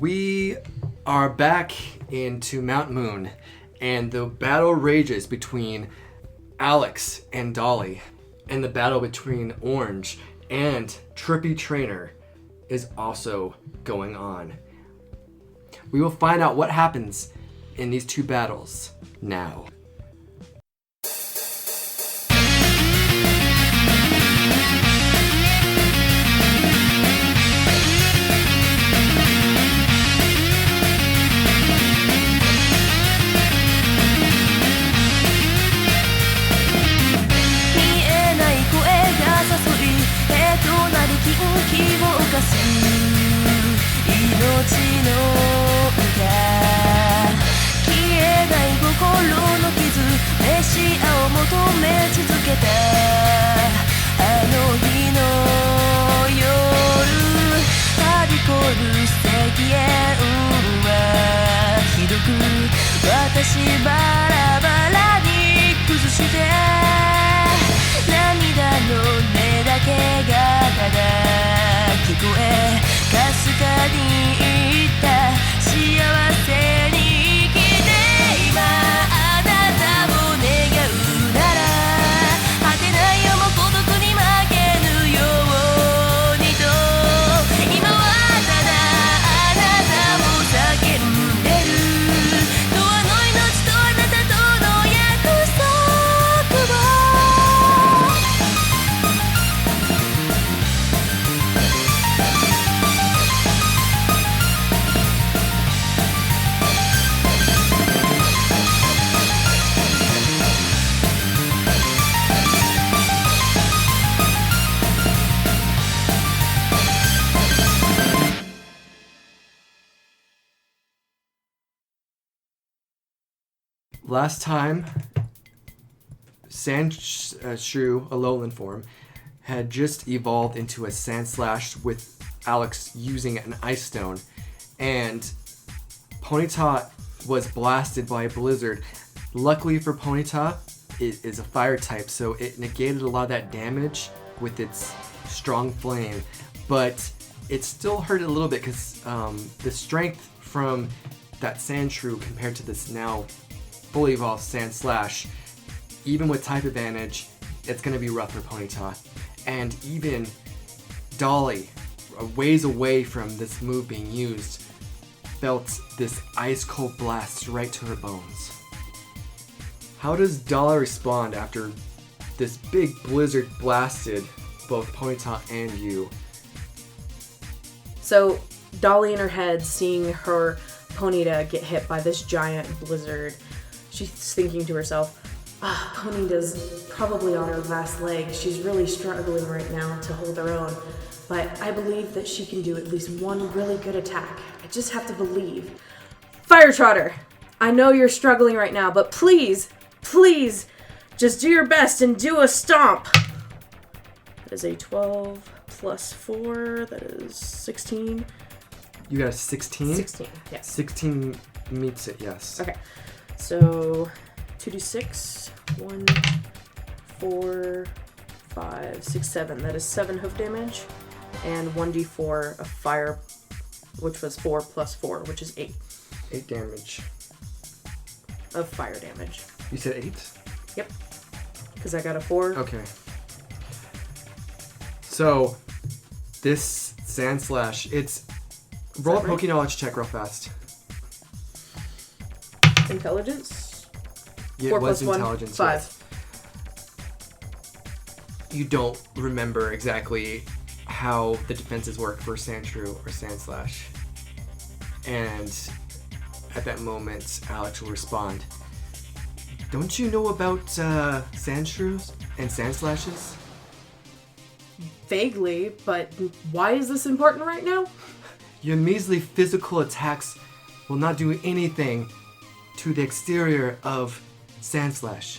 We are back into Mount Moon, and the battle rages between Alex and Dolly, and the battle between Orange and Trippy Trainer is also going on. We will find out what happens in these two battles now. Last time, Sandshrew, a lowland form, had just evolved into a Sandslash with Alex using an Ice Stone, and Ponyta was blasted by a blizzard. Luckily for Ponyta, it is a fire type, so it negated a lot of that damage with its strong flame, but it still hurt a little bit because the strength from that Sandshrew compared to this now fully evolved Sandslash, even with type advantage, it's going to be rough for Ponyta. And even Dolly, a ways away from this move being used, felt this ice cold blast right to her bones. How does Dolly respond after this big blizzard blasted both Ponyta and you? So Dolly in her head, seeing her Ponyta get hit by this giant blizzard, she's thinking to herself, Ponyta's probably on her last leg. She's really struggling right now to hold her own. But I believe that she can do at least one really good attack. I just have to believe. Fire Trotter, I know you're struggling right now, but please, just do your best and do a stomp. That is a 12 plus 4. That is 16. You got a 16? 16, yes. 16 meets it, yes. Okay. So 2d6, 1, 4, 5, 6, 7. That is 7 hoof damage, and 1d4 of fire, which was 4 plus 4, which is 8. 8 damage. Of fire damage. You said 8? Yep. Because I got a 4. Okay. So, this Sandslash, it's... Roll a Poke Knowledge check real fast. Intelligence? Yeah, 4 it was plus 1, intelligence. 5. Yes. You don't remember exactly how the defenses work for Sandshrew or Sandslash. And at that moment, Alex will respond. Don't you know about Sandshrews and Sandslashes? Vaguely, but why is this important right now? Your measly physical attacks will not do anything to the exterior of Sandslash.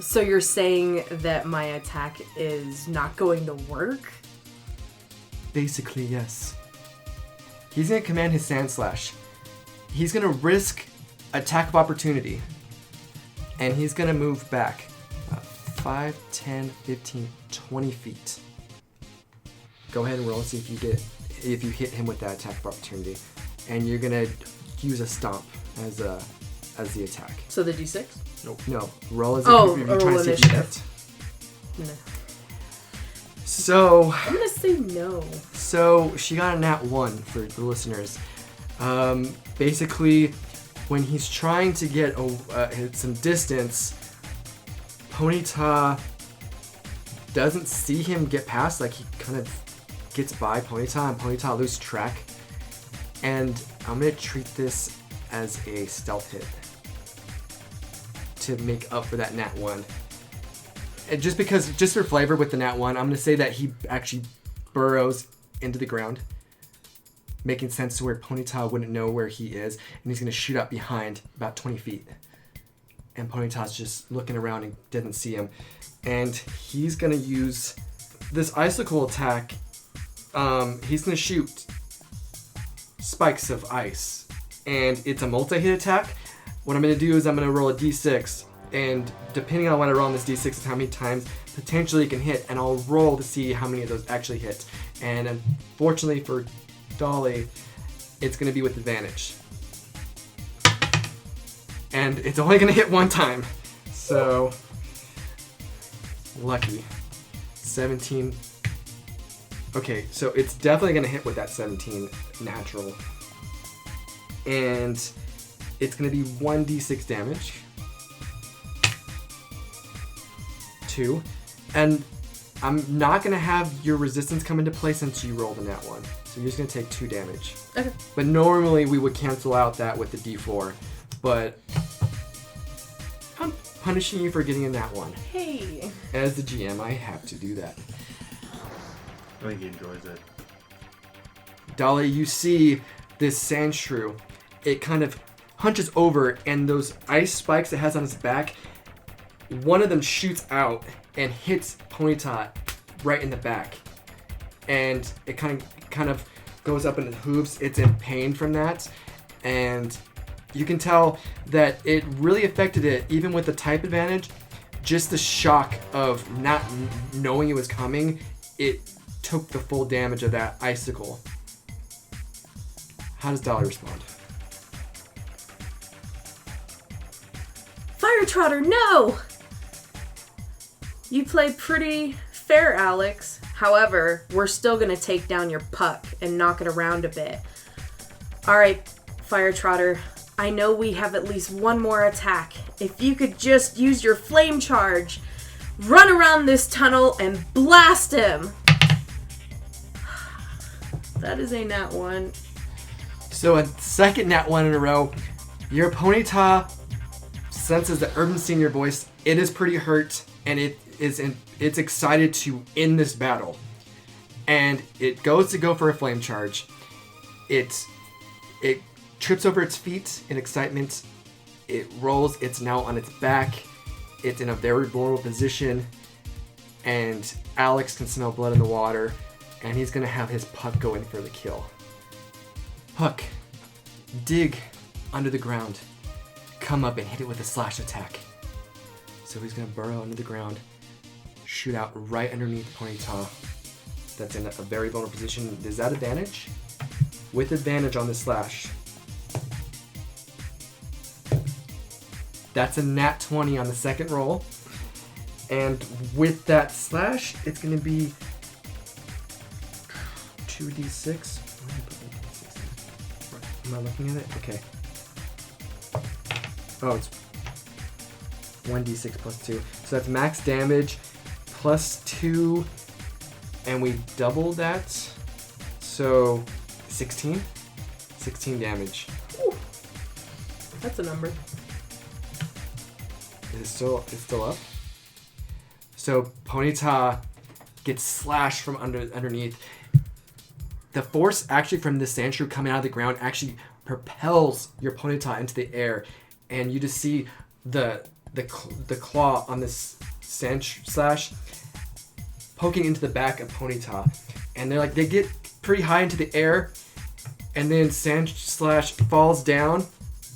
So you're saying that my attack is not going to work? Basically, yes. He's going to command his Sandslash. He's going to risk attack of opportunity. And he's going to move back 5, 10, 15, 20 feet. Go ahead and roll and see if you get if you hit him with that attack of opportunity. And you're gonna use a stomp as the attack. So the D6? No. Roll as roll if you're trying to see if you hit. No. So I'm gonna say no. So she got a nat 1 for the listeners. Basically, when he's trying to get some distance, Ponyta doesn't see him get past. Like, he kind of gets by Ponyta, and Ponyta loses track. And I'm going to treat this as a stealth hit to make up for that nat 1. And just for flavor with the nat 1, I'm going to say that he actually burrows into the ground, making sense to where Ponyta wouldn't know where he is, and he's going to shoot up behind about 20 feet. And Ponyta's just looking around and doesn't see him. And he's going to use this icicle attack. He's going to shoot spikes of ice, and it's a multi-hit attack. What I'm going to do is I'm going to roll a d6, and depending on what I roll on this d6 is how many times potentially it can hit, and I'll roll to see how many of those actually hit. And unfortunately for Dolly, it's going to be with advantage. And it's only going to hit one time. So, lucky. 17. Okay, so it's definitely going to hit with that 17 natural. And it's going to be 1d6 damage. 2. And I'm not going to have your resistance come into play since you rolled a nat 1. So you're just going to take 2 damage. Okay. But normally we would cancel out that with the d4. But I'm punishing you for getting a nat 1. Hey. As the GM, I have to do that. I think he enjoys it. Dolly, you see this sand shrew. It kind of hunches over, and those ice spikes it has on its back, one of them shoots out and hits Ponyta right in the back. And it kind of goes up in the hooves. It's in pain from that. And you can tell that it really affected it, even with the type advantage. Just the shock of not knowing it was coming, it took the full damage of that icicle. How does Dolly respond? Fire Trotter, no! You play pretty fair, Alex. However, we're still gonna take down your puck and knock it around a bit. Alright, Fire Trotter, I know we have at least one more attack. If you could just use your flame charge, run around this tunnel and blast him! That is a nat 1. So a second nat 1 in a row. Your Ponyta senses the urgency in your voice. It is pretty hurt, and it's excited to end this battle. And it goes to go for a flame charge. It trips over its feet in excitement. It rolls. It's now on its back. It's in a very vulnerable position. And Alex can smell blood in the water. And he's going to have his Puck go in for the kill. Puck, dig under the ground. Come up and hit it with a slash attack. So he's going to burrow under the ground. Shoot out right underneath Ponyta. That's in a very vulnerable position. Is that advantage? With advantage on the slash. That's a nat 20 on the second roll. And with that slash, it's going to be 2d6. Am I looking at it? Okay. Oh, it's 1d6 plus 2. So that's max damage plus 2. And we doubled that. So 16? 16 damage. Ooh. That's a number. It's still up. So Ponyta gets slashed from underneath. The force actually from the sand shrew coming out of the ground actually propels your Ponyta into the air, and you just see the claw on this sand slash poking into the back of Ponyta, and they get pretty high into the air, and then sand slash falls down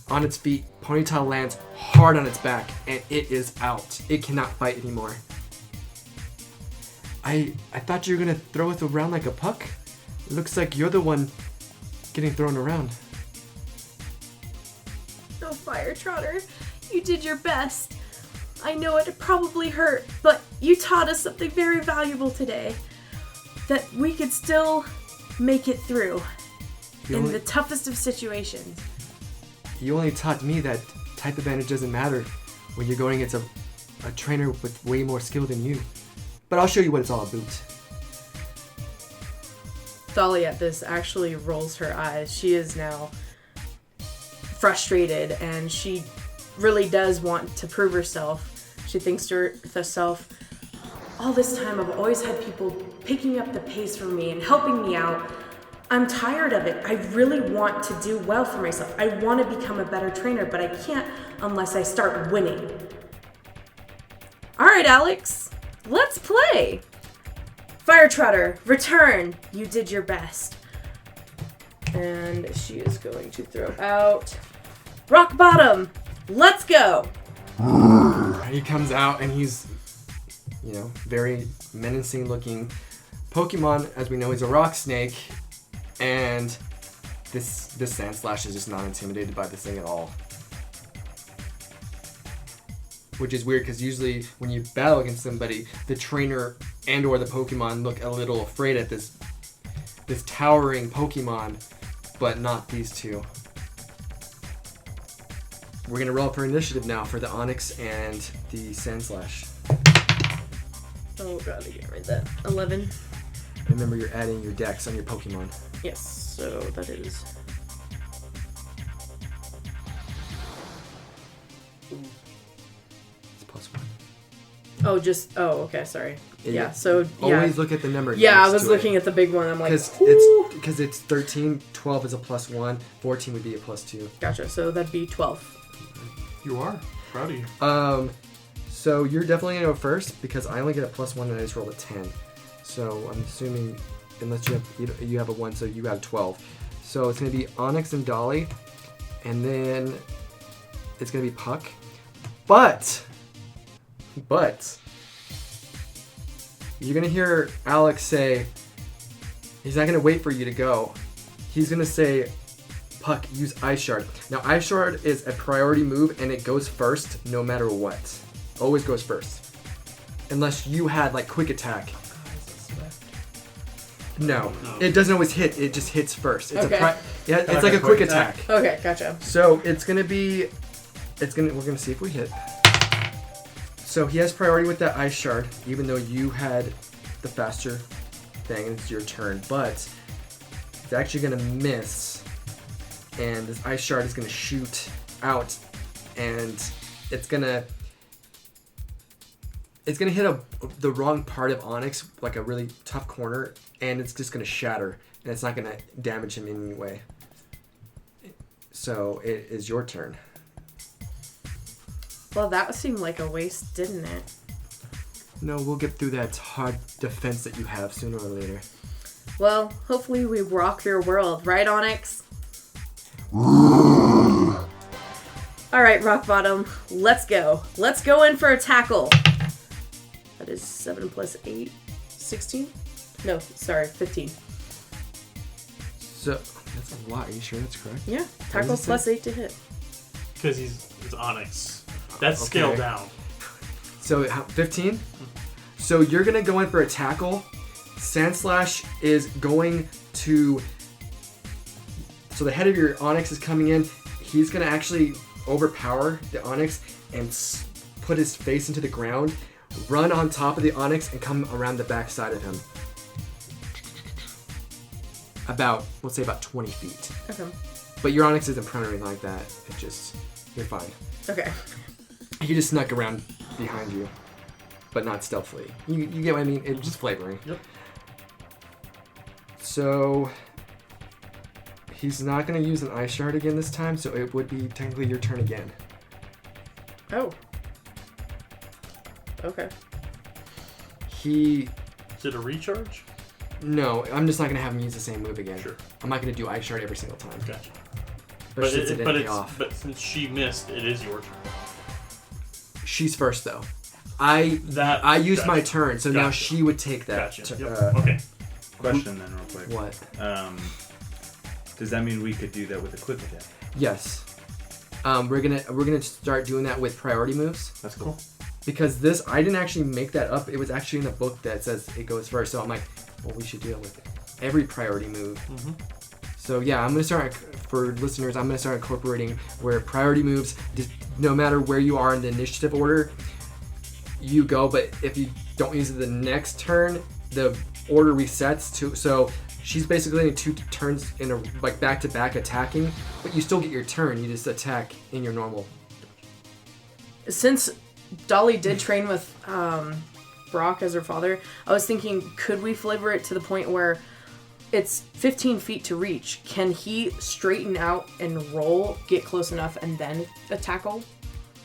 on its feet. Ponyta lands hard on its back, and it is out. It cannot fight anymore. I thought you were gonna throw it around like a puck. Looks like you're the one getting thrown around. Oh, Fire Trotter, you did your best. I know it probably hurt, but you taught us something very valuable today. That we could still make it through in the toughest of situations. You only taught me that type advantage doesn't matter when you're going against a trainer with way more skill than you. But I'll show you what it's all about. Dolly at this actually rolls her eyes. She is now frustrated and she really does want to prove herself. She thinks to herself, all this time I've always had people picking up the pace for me and helping me out. I'm tired of it. I really want to do well for myself. I want to become a better trainer, but I can't unless I start winning. All right, Alex, let's play. Fire Trotter, return. You did your best. And she is going to throw out Rock Bottom. Let's go. He comes out and he's, very menacing looking Pokemon. As we know, he's a rock snake. And this Sand Slash is just not intimidated by this thing at all. Which is weird because usually when you battle against somebody, the trainer and or the Pokemon look a little afraid at this towering Pokemon, but not these two. We're going to roll for initiative now for the Onix and the Sand Slash. Oh god, I can't read that. 11. Remember, you're adding your dex on your Pokemon. Yes, so that is... It's +1. Oh, okay, sorry. Yeah, so... Always look at the number. Yeah, I was looking at the big one. I'm like, because it's 13, 12 is a +1, 14 would be a +2. Gotcha, so that'd be 12. You are. Proud of you. So you're definitely going to go first because I only get a +1 and I just rolled a 10. So I'm assuming, unless you have a 1, so you got a 12. So it's going to be Onix and Dolly, and then it's going to be Puck. But you're going to hear Alex say, he's not going to wait for you to go. He's going to say, Puck, use Ice Shard. Now, Ice Shard is a priority move, and it goes first no matter what. Always goes first. Unless you had, Quick Attack. No, it doesn't always hit. It just hits first. It's okay. It's like a quick attack. Okay, gotcha. So it's gonna be, we're gonna see if we hit. So he has priority with that Ice Shard, even though you had the faster thing, and it's your turn. But it's actually gonna miss, and this Ice Shard is gonna shoot out, and it's gonna hit the wrong part of Onix, like a really tough corner, and it's just going to shatter, and it's not going to damage him in any way. So it is your turn. Well, that seemed like a waste, didn't it? No, we'll get through that hard defense that you have sooner or later. Well, hopefully we rock your world, right, Onix? Alright, Rock Bottom, let's go. Let's go in for a tackle. That is 7 plus 8, 16? No, sorry, 15. So, that's a lot. Are you sure that's correct? Yeah, tackle plus 8 to hit. Because it's Onix. That's scaled down. So, 15? So, you're going to go in for a tackle. Sand Slash is going to... So, the head of your Onix is coming in. He's going to actually overpower the Onix and put his face into the ground, run on top of the Onix, and come around the back side of him. Let's say about 20 feet. Okay. But your Onix isn't prone or anything like that. You're fine. Okay. He just snuck around behind you, but not stealthily. You get what I mean? It's just flavoring. Yep. So, he's not going to use an Ice Shard again this time, so it would be technically your turn again. Oh. Okay. Is it a recharge? No, I'm just not going to have him use the same move again. Sure. I'm not going to do Ice Shard every single time. Gotcha. But But since she missed, it is your turn. She's first, though. I used my turn, so now she would take that. Gotcha. Okay. Question then, real quick. What? Does that mean we could do that with a quick attack? Yes. We're gonna start doing that with priority moves. That's cool. Because I didn't actually make that up. It was actually in the book that says it goes first. So I'm like, well, we should do it with every priority move. Mm-hmm. So yeah, I'm gonna start, for listeners, I'm gonna start incorporating where priority moves, no matter where you are in the initiative order, you go. But if you don't use it the next turn, the order resets to. So she's basically in 2 turns in a back-to-back attacking, but you still get your turn. You just attack in your normal. Since Dolly did train with Brock as her father, I was thinking, could we flavor it to the point where it's 15 feet to reach? Can he straighten out and roll, get close enough, and then tackle?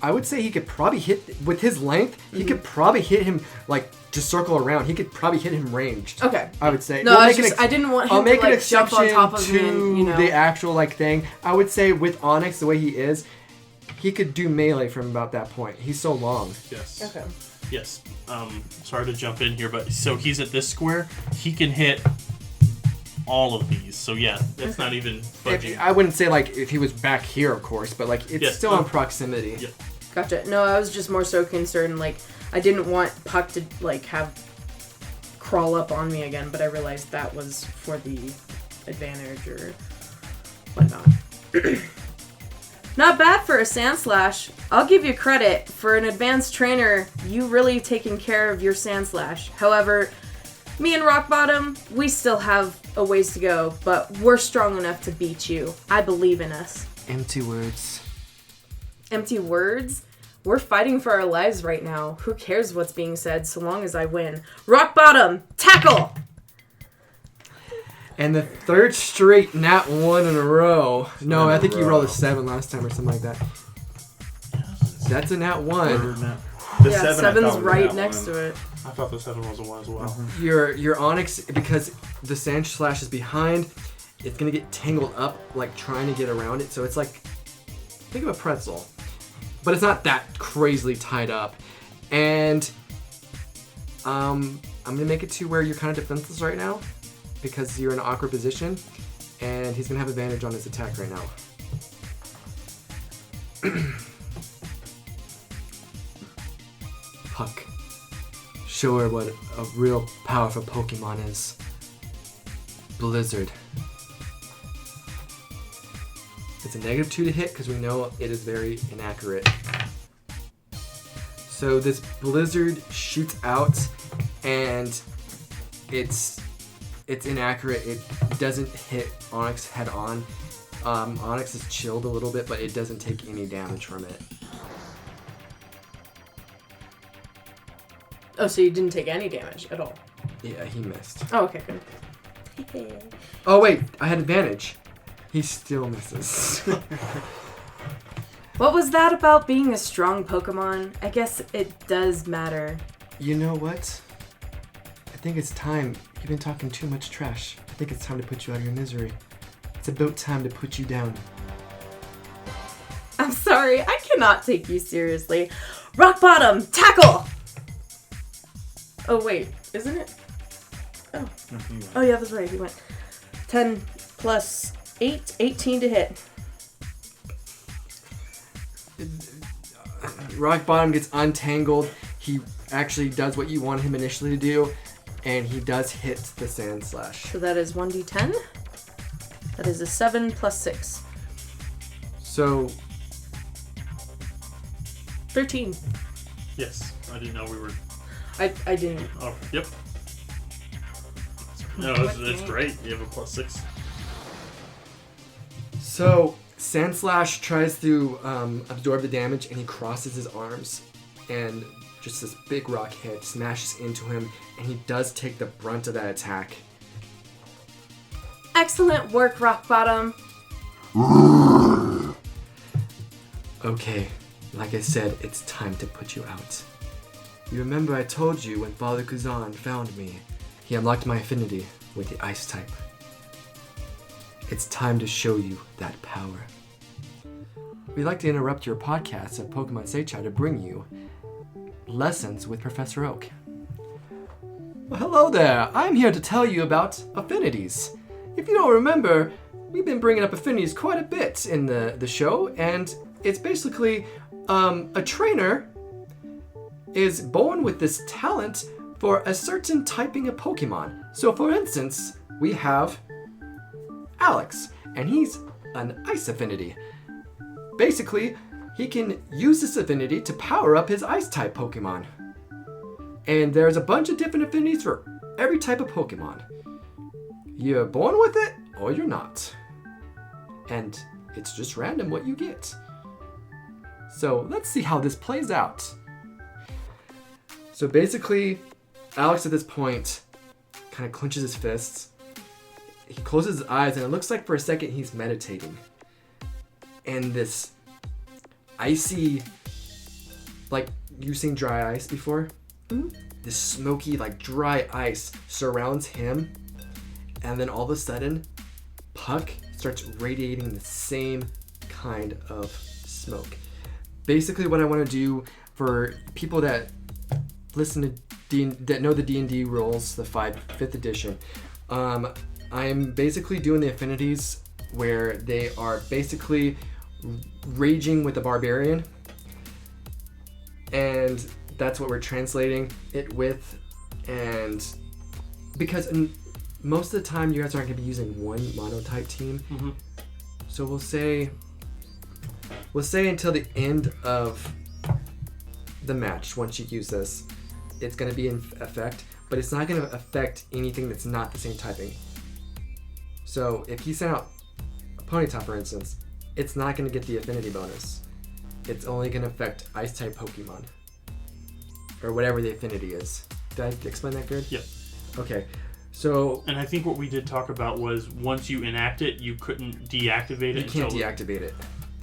I would say he could probably hit, with his length, he could probably hit him, just circle around. He could probably hit him ranged. Okay. I would say. No, I didn't want him to jump on top of me and, the actual thing. I would say with Onyx, the way he is, he could do melee from about that point. He's so long. Yes. Okay. Yes. Sorry to jump in here, but so he's at this square. He can hit all of these. So yeah, that's not even budging. I wouldn't say if he was back here, of course, but it's still in proximity. Yeah. Gotcha. No, I was just more so concerned, I didn't want Puck to, have crawl up on me again, but I realized that was for the advantage or whatnot. Not bad for a Sand Slash. I'll give you credit. For an advanced trainer, you really taken care of your Sand Slash. However, me and Rock Bottom, we still have a ways to go, but we're strong enough to beat you. I believe in us. Empty words. Empty words? We're fighting for our lives right now. Who cares what's being said so long as I win? Rock Bottom, tackle! And the third straight nat 1 in a row. No, I think you rolled a 7 last time or something like that. That's a nat 1. The yeah, 7's right next to it. I thought the 7 was a 1 as well. Mm-hmm. Your Onyx, because the Sand Slash is behind, it's going to get tangled up, trying to get around it. So it's think of a pretzel. But it's not that crazily tied up. And I'm going to make it to where you're kind of defenseless right now, because you're in an awkward position, and he's going to have advantage on his attack right now. Puck, show her what a real powerful Pokemon is. Blizzard. It's a -2 to hit because we know it is very inaccurate. So this Blizzard shoots out, and it's inaccurate. It doesn't hit Onyx head on. Onyx is chilled a little bit, but it doesn't take any damage from it. Oh, so you didn't take any damage at all? Yeah, he missed. Oh, okay, good. Oh wait, I had advantage. He still misses. What was that about being a strong Pokemon? I guess it does matter. You know what? I think it's time. You've been talking too much trash. I think it's time to put you out of your misery. It's about time to put you down. I'm sorry, I cannot take you seriously. Rock Bottom, tackle! Oh, wait, isn't it? Oh. Oh, yeah, that's right, he went. 10 plus 8, 18 to hit. Rock Bottom gets untangled. He actually does what you wanted him initially to do, and he does hit the Sand Slash. So that is 1d10. That is a 7 plus 6. So 13. Yes, I didn't know we were. I didn't. Oh, yep. No, it's great. You have a +6. So Sand Slash tries to absorb the damage, and he crosses his arms, and just this big rock hit smashes into him, and he does take the brunt of that attack. Excellent work, Rock Bottom. Okay, like I said, it's time to put you out. You remember I told you when Father Kuzan found me, he unlocked my affinity with the ice type. It's time to show you that power. We'd like to interrupt your podcast of Pokemon Seichai to bring you Lessons with Professor Oak. Well, hello there. I'm here to tell you about Affinities. If you don't remember, we've been bringing up Affinities quite a bit in the show, and it's basically a trainer is born with this talent for a certain typing of Pokemon. So for instance, we have Alex, and he's an Ice Affinity. Basically, he can use this affinity to power up his Ice-type Pokemon. And there's a bunch of different affinities for every type of Pokemon. You're born with it, or you're not. And it's just random what you get. So let's see how this plays out. So basically, Alex at this point kind of clenches his fists. He closes his eyes, and it looks like for a second he's meditating. And this icy, like, you've seen dry ice before? Mm-hmm. This smoky, like, dry ice surrounds him, and then all of a sudden, Puck starts radiating the same kind of smoke. Basically, what I want to do for people that listen to that know the D&D rules, the 5th edition, I'm basically doing the affinities where they are basically raging with the barbarian, and that's what we're translating it with. And because most of the time you guys aren't going to be using one monotype team, mm-hmm. So we'll say until the end of the match, once you use this, it's going to be in effect, but it's not going to affect anything that's not the same typing. So if you send out a Ponyta, for instance, it's not going to get the affinity bonus. It's only going to affect Ice-type Pokemon. Or whatever the affinity is. Did I explain that good? Yep. Okay. So... And I think what we did talk about was once you enact it, you couldn't deactivate it. You can't deactivate it.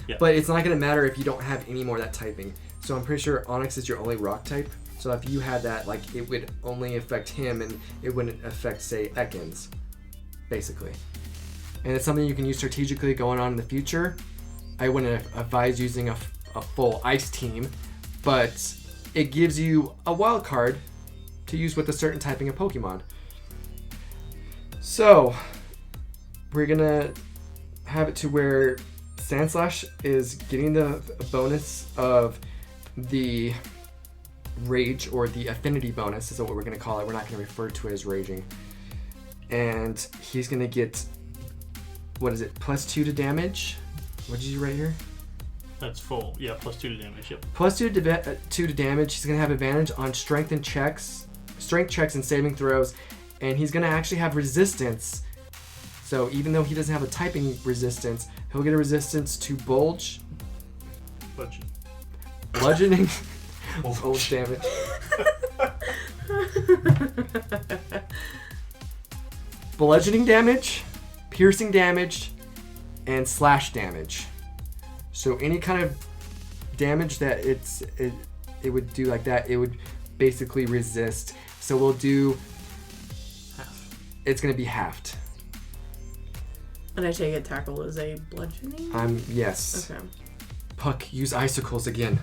Yeah. But it's not going to matter if you don't have any more of that typing. So I'm pretty sure Onyx is your only rock type. So if you had that, like, it would only affect him and it wouldn't affect, say, Ekans. Basically. And it's something you can use strategically going on in the future. I wouldn't advise using a full ice team, but it gives you a wild card to use with a certain typing of Pokemon. So, we're gonna have it to where Sandslash is getting the bonus of the rage, or the affinity bonus is what we're gonna call it. We're not gonna refer to it as raging. And he's gonna get, what is it, +2 to damage? What did you write here? That's full. Yeah, +2 to damage, yep. +2 to damage. He's going to have advantage on strength checks and saving throws. And he's going to actually have resistance. So even though he doesn't have a typing resistance, he'll get a resistance to bludgeoning. Bulge damage. Bludgeoning damage, piercing damage, and slash damage. So any kind of damage that it would do like that, it would basically resist. So we'll do half. It's gonna be halved. And I take it tackle is a bludgeoning? Yes. Okay. Puck, use icicles again.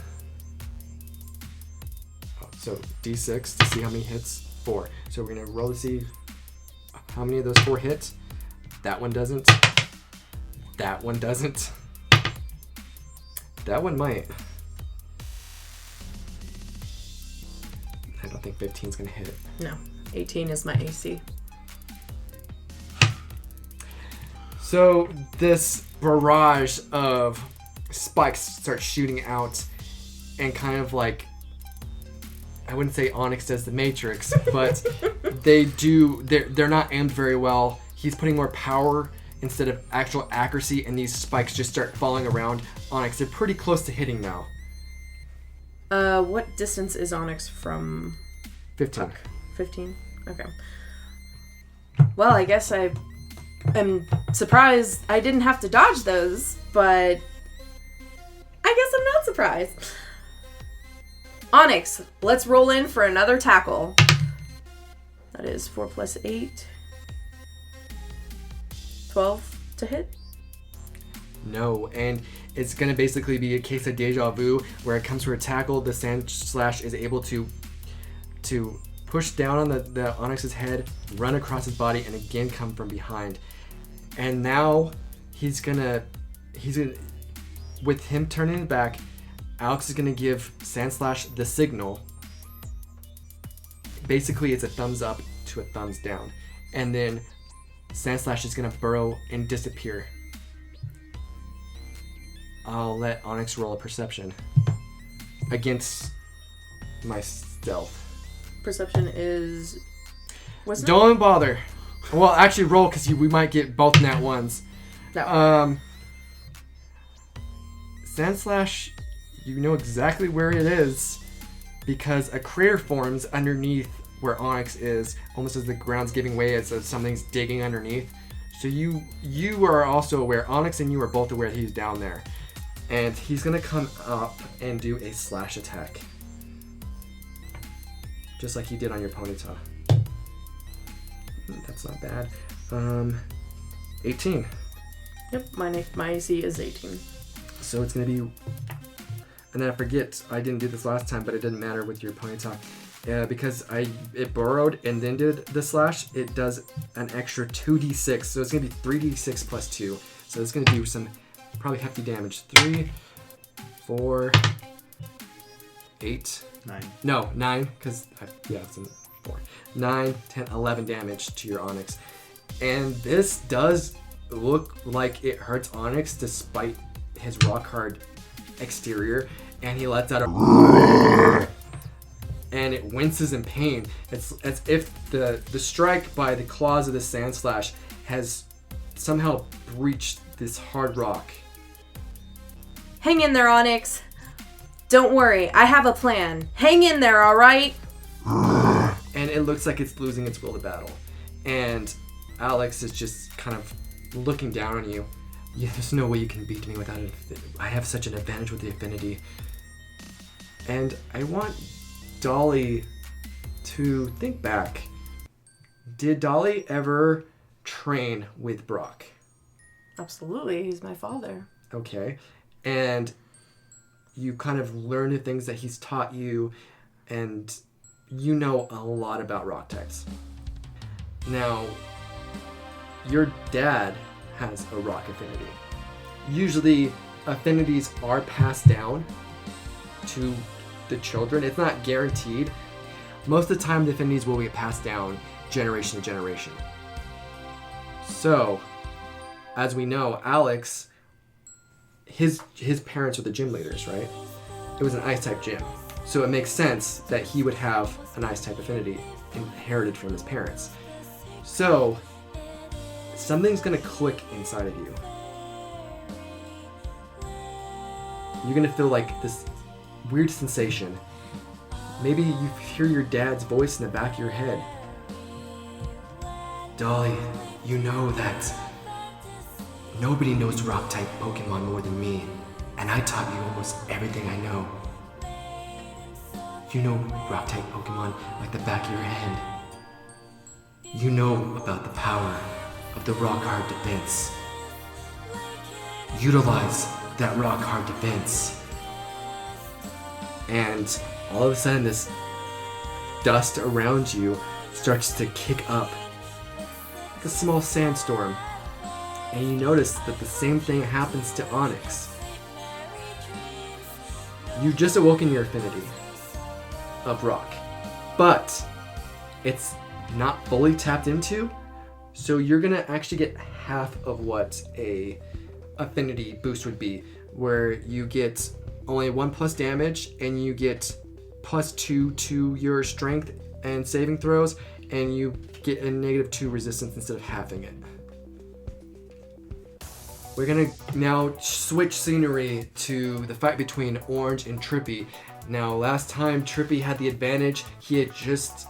So D6 to see how many hits. 4. So we're gonna roll to see how many of those 4 hit. That one doesn't. That one doesn't. That one might. I don't think 15's gonna hit. No. 18 is my AC. So this barrage of spikes starts shooting out, and kind of like, I wouldn't say Onyx does the Matrix, but they're not aimed very well. He's putting more power instead of actual accuracy, and these spikes just start falling around Onyx. They're pretty close to hitting now. What distance is Onyx from 15. Puck? 15? Okay. Well, I guess I am surprised I didn't have to dodge those, but I guess I'm not surprised. Onyx, let's roll in for another tackle. That is 4 + 8. 12 to hit? No, and it's going to basically be a case of deja vu, where it comes to a tackle, the Sandslash is able to push down on the Onyx's head, run across his body, and again come from behind. And now he's gonna, with him turning his back, Alex is gonna give Sandslash the signal. Basically, it's a thumbs up to a thumbs down. And then Sandslash is gonna burrow and disappear. I'll let Onyx roll a perception against my stealth. Perception is... Don't even bother. Well, actually roll, because we might get both nat ones. No. Sandslash, you know exactly where it is, because a crater forms underneath where Onyx is, almost as the ground's giving way, as if something's digging underneath. So you are also aware, Onyx and you are both aware that he's down there. And he's going to come up and do a slash attack. Just like he did on your Ponyta. That's not bad. 18. Yep, my AC is 18. So it's going to be... And then I forget, I didn't do this last time, but it didn't matter with your Ponyta. Because it burrowed and then did the slash, it does an extra 2d6. So it's going to be 3d6 plus 2. So it's going to do some probably hefty damage. 3, 4, 8... 9. No, 9, because, it's 4. 9, 10, 11 damage to your Onyx. And this does look like it hurts Onyx despite his rock-hard exterior. And he lets out a... And it winces in pain. It's as if the strike by the claws of the Sandslash has somehow breached this hard rock. Hang in there, Onyx. Don't worry, I have a plan. Hang in there, alright? And it looks like it's losing its will to battle. And Alex is just kind of looking down on you. Yeah, there's no way you can beat me without it. I have such an advantage with the Affinity. And I want Dolly to think back. Did Dolly ever train with Brock? Absolutely, he's my father. Okay. And you kind of learn the things that he's taught you, and you know a lot about rock types. Now, your dad has a rock affinity. Usually, affinities are passed down to the children. It's not guaranteed. Most of the time, the affinities will get passed down generation to generation. So, as we know, Alex... His parents were the gym leaders, right? It was an ice-type gym. So it makes sense that he would have an ice-type affinity inherited from his parents. So, something's gonna click inside of you. You're gonna feel like this weird sensation. Maybe you hear your dad's voice in the back of your head. Dolly, you know that nobody knows rock-type Pokemon more than me, and I taught you almost everything I know. You know rock-type Pokemon like the back of your hand. You know about the power of the rock-hard defense. Utilize that rock-hard defense. And all of a sudden this dust around you starts to kick up like a small sandstorm. And you notice that the same thing happens to Onyx. You just awoken your affinity of rock, but it's not fully tapped into, so you're gonna actually get half of what a affinity boost would be, where you get only 1+ damage and you get +2 to your strength and saving throws, and you get a -2 resistance instead of halving it. We're gonna now switch scenery to the fight between Orange and Trippy. Now, last time Trippy had the advantage, he had just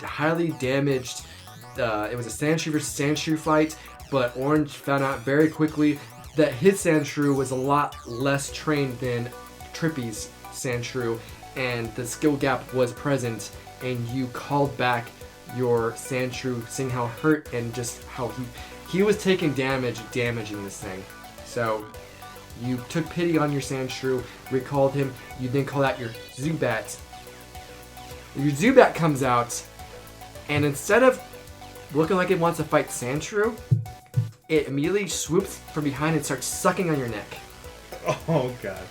highly damaged, it was a Sandshrew versus Sandshrew fight, but Orange found out very quickly that his Sandshrew was a lot less trained than Trippy's Sandshrew, and the skill gap was present, and you called back your Sandshrew, seeing how hurt and just how he was taking damaging this thing. So you took pity on your Sandshrew, recalled him, you then call out your Zubat. Your Zubat comes out, And instead of looking like it wants to fight Sandshrew, it immediately swoops from behind and starts sucking on your neck. Oh god.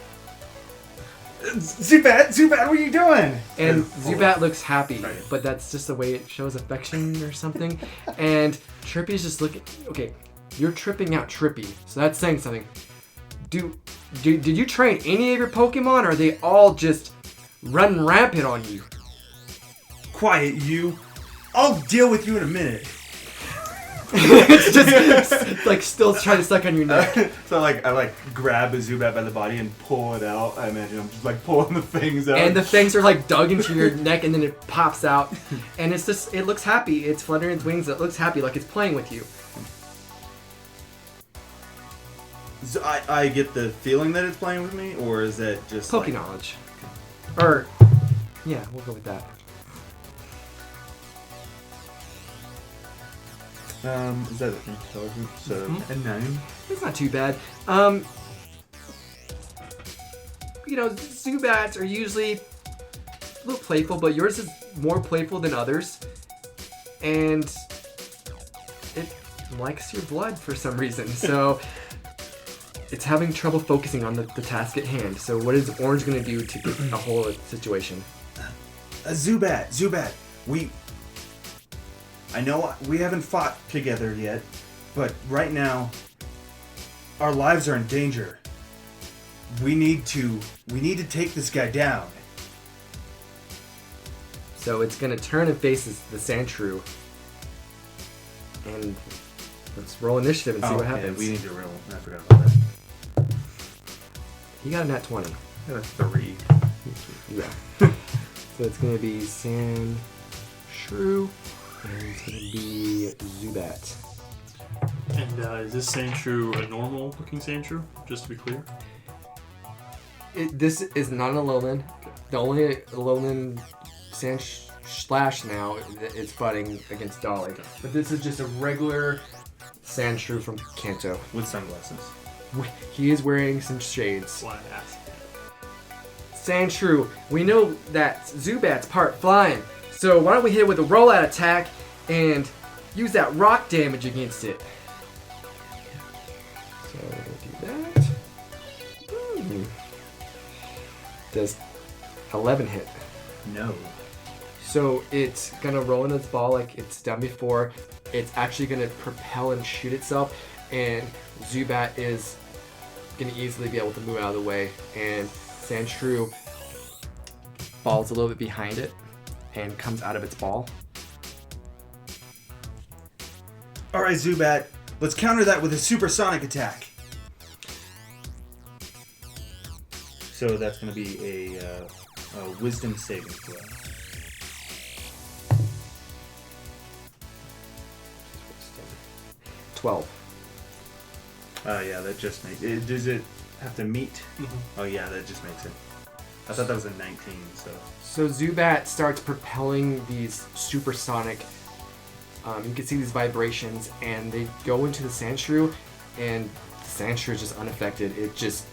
Zubat, what are you doing? And Zubat looks happy, but that's just the way it shows affection or something. And Trippy's just looking. Okay, you're tripping out Trippy, so that's saying something. Did you train any of your Pokemon, or are they all just running rampant on you? Quiet, you. I'll deal with you in a minute. It's just like still trying to suck on your neck. So I grab a Zubat by the body and pull it out. I imagine I'm just like pulling the fangs out. And the fangs are like dug into your neck, and then it pops out. And it's just, it looks happy. It's fluttering its wings. It looks happy, like it's playing with you. So I get the feeling that it's playing with me, or is that just Poke knowledge. Or, yeah, we'll go with that. Is that intelligence? So a 9. It's not too bad. You know, Zubats are usually a little playful, but yours is more playful than others. And it likes your blood for some reason. So it's having trouble focusing on the task at hand. So what is Orange going to do to get a hold of the situation? Zubat, I know we haven't fought together yet, but right now, our lives are in danger. We need to take this guy down. So it's going to turn and face the Sandshrew. And let's roll initiative and see what happens. We need to roll. I forgot about that. He got a nat 20. That's 3. Yeah. So it's going to be Sandshrew. And it's going to be Zubat. And is this Sandshrew a normal looking Sandshrew? Just to be clear. This is not an Alolan. The only Alolan Sandslash now is fighting against Dolly. But this is just a regular Sandshrew from Kanto. With sunglasses. He is wearing some shades. Why I asked. Sandshrew, we know that Zubat's part flying. So why don't we hit it with a rollout attack and use that rock damage against it. So we're going to do that. Does 11 hit? No. So it's going to roll in its ball like it's done before. It's actually going to propel and shoot itself. And Zubat is going to easily be able to move out of the way. And Sandshrew falls a little bit behind it and comes out of its ball. Alright, Zubat, let's counter that with a supersonic attack. So that's going to be a wisdom saving throw. Wisdom. 12. Yeah, that just makes it. Does it have to meet? Mm-hmm. Oh yeah, that just makes it. I thought that was a 19, so. So Zubat starts propelling these supersonic. You can see these vibrations, and they go into the Sandshrew, and the Sandshrew is just unaffected. It just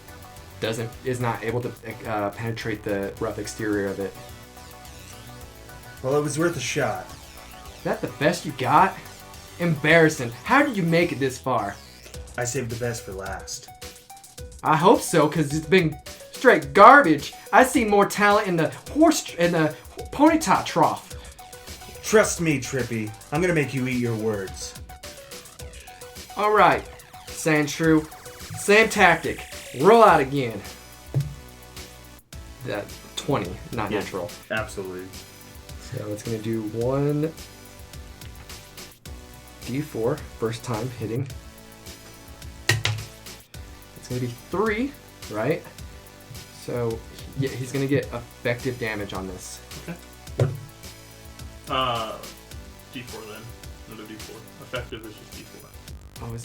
is not able to penetrate the rough exterior of it. Well, it was worth a shot. Is that the best you got? Embarrassing. How did you make it this far? I saved the best for last. I hope so, because it's been straight garbage. I see more talent in the Ponyta trough. Trust me, Trippy. I'm gonna make you eat your words. Alright, Sandshrew. Same tactic. Roll out again. That 20, not natural. Absolutely. So it's going to do 1 D4, first time hitting. It's going to be 3, right? So yeah, he's going to get effective damage on this. Okay. D4 then. Another D4. Effective is just D4.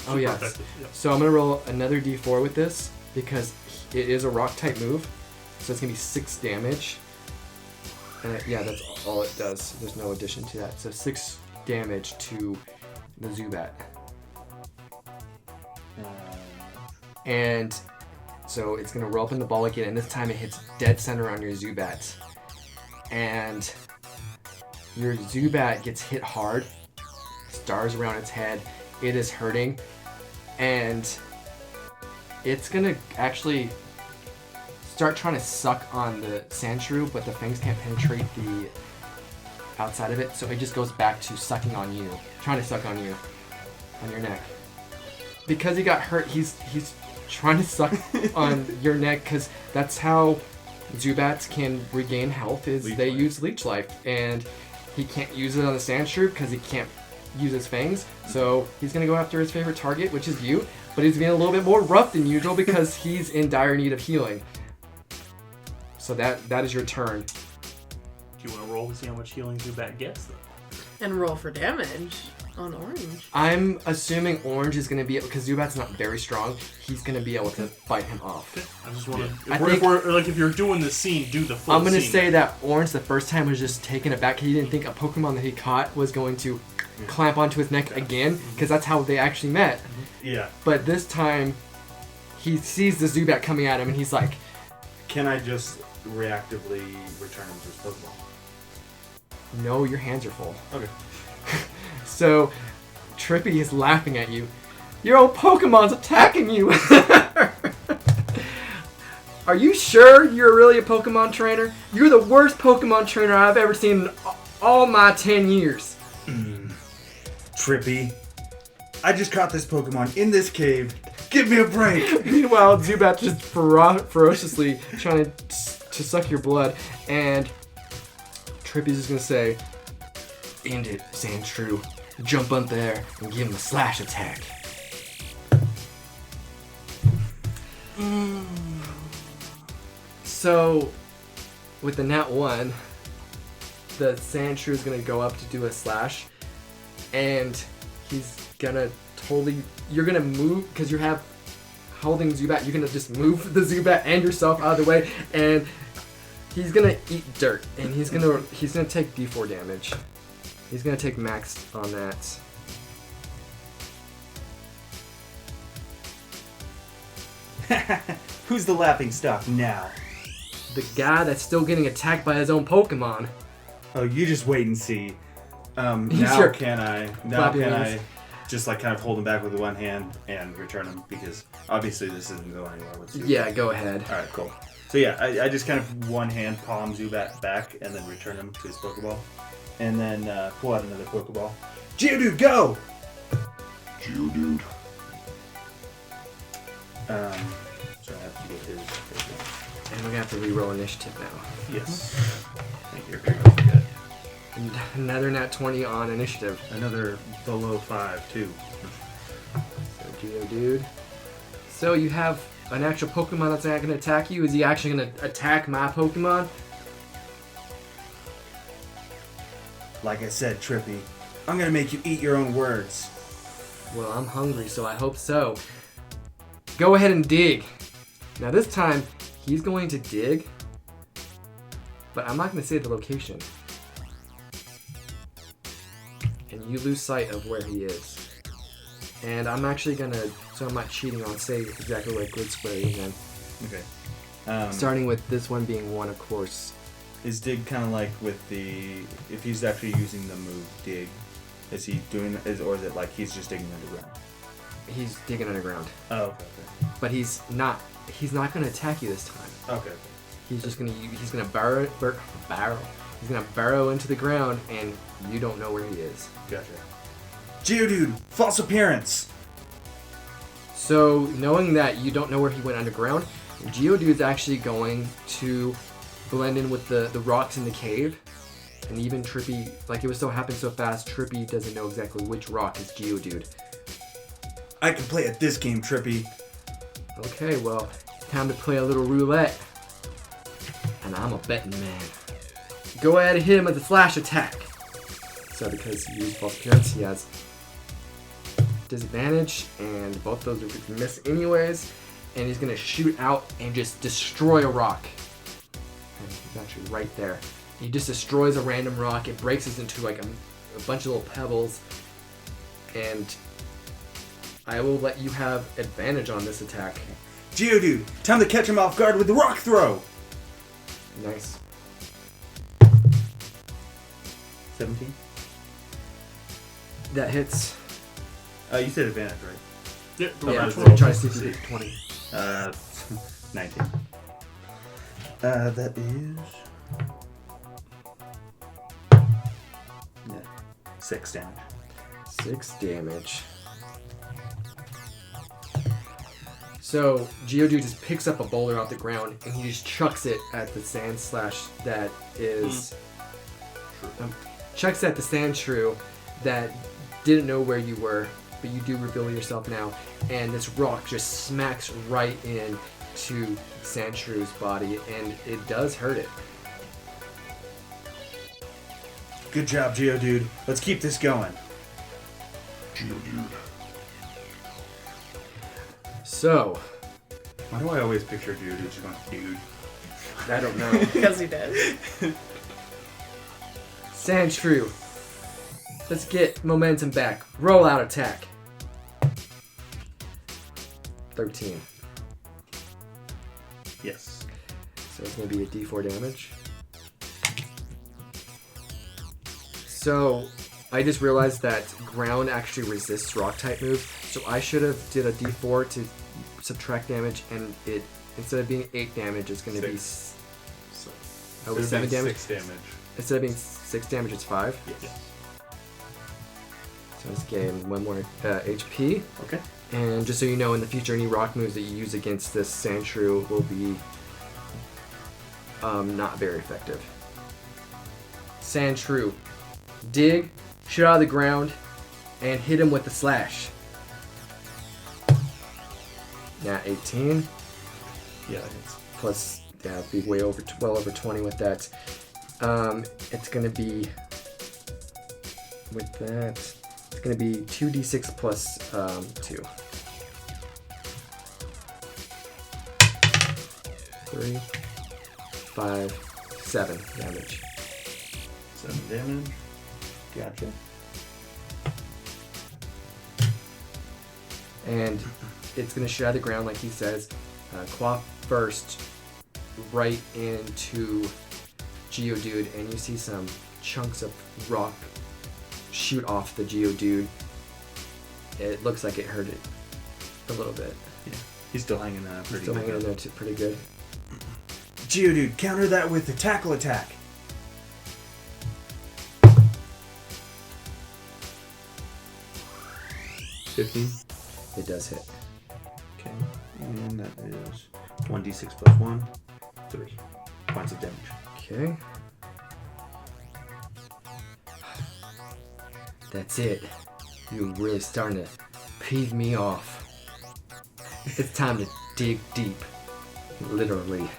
Oh yes. Effective, yeah. So I'm going to roll another D4 with this because it is a rock type move. So it's going to be 6 damage. And yeah, that's all it does. There's no addition to that. So 6 damage to the Zubat. And so it's going to roll up in the ball again, and this time it hits dead center on your Zubat. And your Zubat gets hit hard, stars around its head, it is hurting, and it's gonna actually start trying to suck on the Sandshrew, but the fangs can't penetrate the outside of it, so it just goes back to sucking on you, trying to suck on you, on your neck. Because he got hurt, he's trying to suck on your neck, because that's how Zubats can regain health, is Leech they Life. use Leech Life, and he can't use it on the Sandshrew because he can't use his fangs, so he's going to go after his favorite target, which is you, but he's being a little bit more rough than usual because he's in dire need of healing. So that is your turn. Do you want to roll to see how much healing Zubat gets, though? And roll for damage on orange. I'm assuming Orange is going to be, because Zubat's not very strong, he's going to be able to fight him off. I just want to. I If you're doing the scene, do the full I'm going to scene. say that Orange the first time was just taken aback. He didn't think a Pokemon that he caught was going to clamp onto his neck again, because that's how they actually met. Yeah. But this time, he sees the Zubat coming at him, and he's like, Can I just reactively return him to his Pokeball? no, your hands are full. Okay. So, Trippy is laughing at you. Your own Pokemon's attacking you! Are you sure you're really a Pokemon trainer? You're the worst Pokemon trainer I've ever seen in all my 10 years. Trippy, I just caught this Pokemon in this cave. Give me a break. Meanwhile, Zubat's just ferociously trying to suck your blood, and Trippy's just gonna say, "End it, Sandshrew. Jump up there and give him a slash attack." So, with the Nat 1, the Sandshrew is gonna go up to do a slash, and he's gonna you're gonna move, because you have holding Zubat, you're gonna just move the Zubat and yourself out of the way, and he's gonna eat dirt, and he's gonna take D4 damage. He's gonna take max on that. Who's the laughing stock now? The guy that's still getting attacked by his own Pokemon. Oh, you just wait and see. Now Sure. can I Clap your hands. just like kind of hold him back with one hand and return him, because obviously this isn't going anywhere with Zubat. Yeah, go ahead. All right, cool. So yeah, I just kind of one hand palm Zubat back and then return him to his Pokeball, and then pull out another Pokeball. Geodude, go! Geodude. So I have to get his. And we're gonna have to reroll initiative now. Yes. Thank you. Good. And another Nat 20 on initiative. Another below 5 too. So Geodude. So you have an actual Pokemon that's not gonna attack you? Is he actually gonna attack my Pokemon? Like I said, Trippy, I'm gonna make you eat your own words. Well, I'm hungry, so I hope so. Go ahead and dig. Now this time, he's going to dig, but I'm not going to say the location. And you lose sight of where he is. And I'm actually going to, so I'm not cheating, I'll say exactly where Grid Square is then. Okay. Starting with this one being 1, of course. Is dig kind of like with the, if he's actually using the move dig, is he doing, or is it like he's just digging underground? He's digging underground. Oh, okay. But he's not going to attack you this time. Okay. He's just going to burrow. He's going to burrow into the ground, and you don't know where he is. Gotcha. Geodude, false appearance. So, knowing that you don't know where he went underground, Geodude is actually going to blend in with the rocks in the cave. And even Trippy, like it was so happened so fast, Trippy doesn't know exactly which rock is Geodude. I can play at this game, Trippy. Okay, well, time to play a little roulette. And I'm a betting man. Go ahead and hit him with a slash attack. So because he used false appearance, he has disadvantage, and both those are miss anyways. And he's gonna shoot out and just destroy a rock. And he's actually right there. He just destroys a random rock. It breaks it into like a bunch of little pebbles. And I will let you have advantage on this attack. Geodude, time to catch him off guard with the rock throw. Nice. 17. That hits. You said advantage, right? Yeah, Yeah, that's so try to see if you get 20. 19. That is... Yeah, 6 damage. 6 damage. So Geodude just picks up a boulder off the ground and he just chucks it at the sand slash that is... chucks at the sand shrew that didn't know where you were, but you do reveal yourself now, and this rock just smacks right in to sand shrew's body, and it does hurt it. Good job, Geodude. Let's keep this going. Geodude. So, Why do I always picture Geodude just going, dude? I don't know. Because he did. Sand shrew, let's get momentum back. Roll out attack. 13. Yes. So it's going to be a d4 damage. So I just realized that ground actually resists rock type moves, so I should have did a d4 to subtract damage, and it instead of being 8 damage, it's going to be 7 damage. 6 damage. Instead of being 6 damage, it's 5. Yes. So let's gain 1 more HP. Okay. And just so you know, in the future, any rock moves that you use against this sand shrew will be not very effective. Sand shrew, dig, shoot out of the ground, and hit him with the slash. Nat 18. Yeah, it's Plus, yeah, it'd be way over, well over 20 with that. It's gonna be with that. It's gonna be 2d6 plus 2. 3, 5, 7 damage. 7 damage. Gotcha. And it's gonna shoot out of the ground like he says. Claw first, right into Geodude, and you see some chunks of rock shoot off the Geodude. It looks like it hurt it a little bit. Yeah. He's still hanging in pretty Still good. hanging in there too, pretty good. Geodude, counter that with the tackle attack. It does hit. Okay. And that is 1d6 plus 1. 3 points of damage. Okay. That's it. You're really starting to peeve me off. It's time to dig deep. Literally.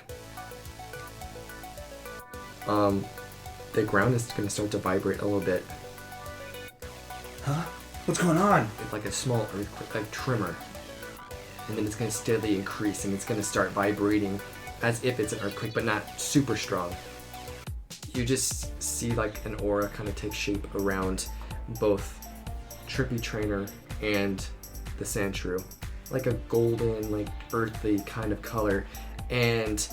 The ground is going to start to vibrate a little bit. Huh? What's going on? It's like a small earthquake, like tremor. And then it's going to steadily increase, and it's going to start vibrating as if it's an earthquake, but not super strong. You just see like an aura kind of take shape around both Trippy Trainer and the Sand Shrew. Like a golden, like earthy kind of color. And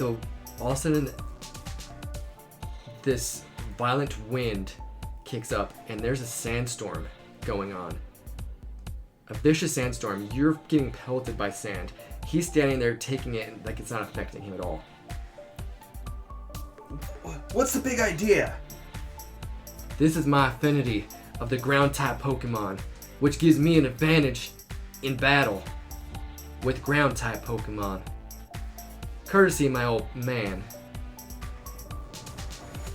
all of a sudden, this violent wind kicks up, and there's a sandstorm going on. A vicious sandstorm. You're getting pelted by sand. He's standing there taking it like it's not affecting him at all. What's the big idea? This is my affinity of the ground type Pokemon, which gives me an advantage in battle with ground type Pokemon. Courtesy of my old man.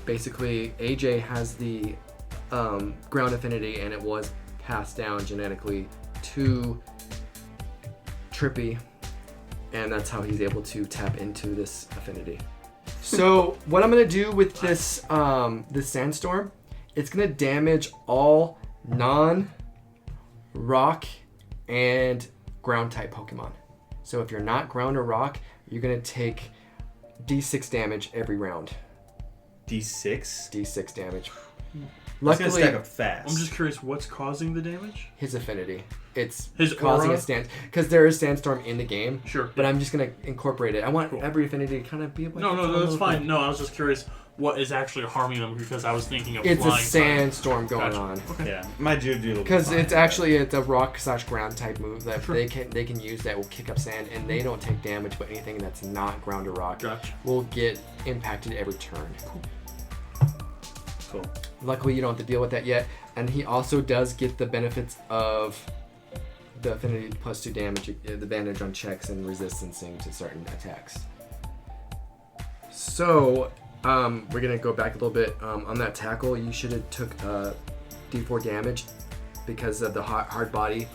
Basically, AJ has the ground affinity, and it was passed down genetically to Trippy, and that's how he's able to tap into this affinity. So what I'm gonna do with this this sandstorm, it's gonna damage all non-rock and ground type Pokemon. So if you're not ground or rock, you're gonna take D6 damage every round. D6? D6 damage. That's gonna stack Luckily, up fast. I'm just curious, what's causing the damage? his affinity. It's His causing aura? a stand because there is sandstorm in the game. Sure. But I'm just gonna incorporate it. I want Cool. every affinity to kind of be like No, that's fine. No, I was just curious what is actually harming them because I was thinking of It's a flying. sandstorm going Gotcha. on. Okay. Yeah, my Geodude will be Because fine. it's actually a rock/ground type move that they can use that will kick up sand, and they don't take damage, but anything that's not ground or rock Gotcha. will get impacted every turn. Cool. Luckily, you don't have to deal with that yet, and he also does get the benefits of the Affinity +2 damage, the advantage on checks and resistancing to certain attacks. So, we're gonna go back a little bit. On that tackle, you should have took D4 damage because of the hard body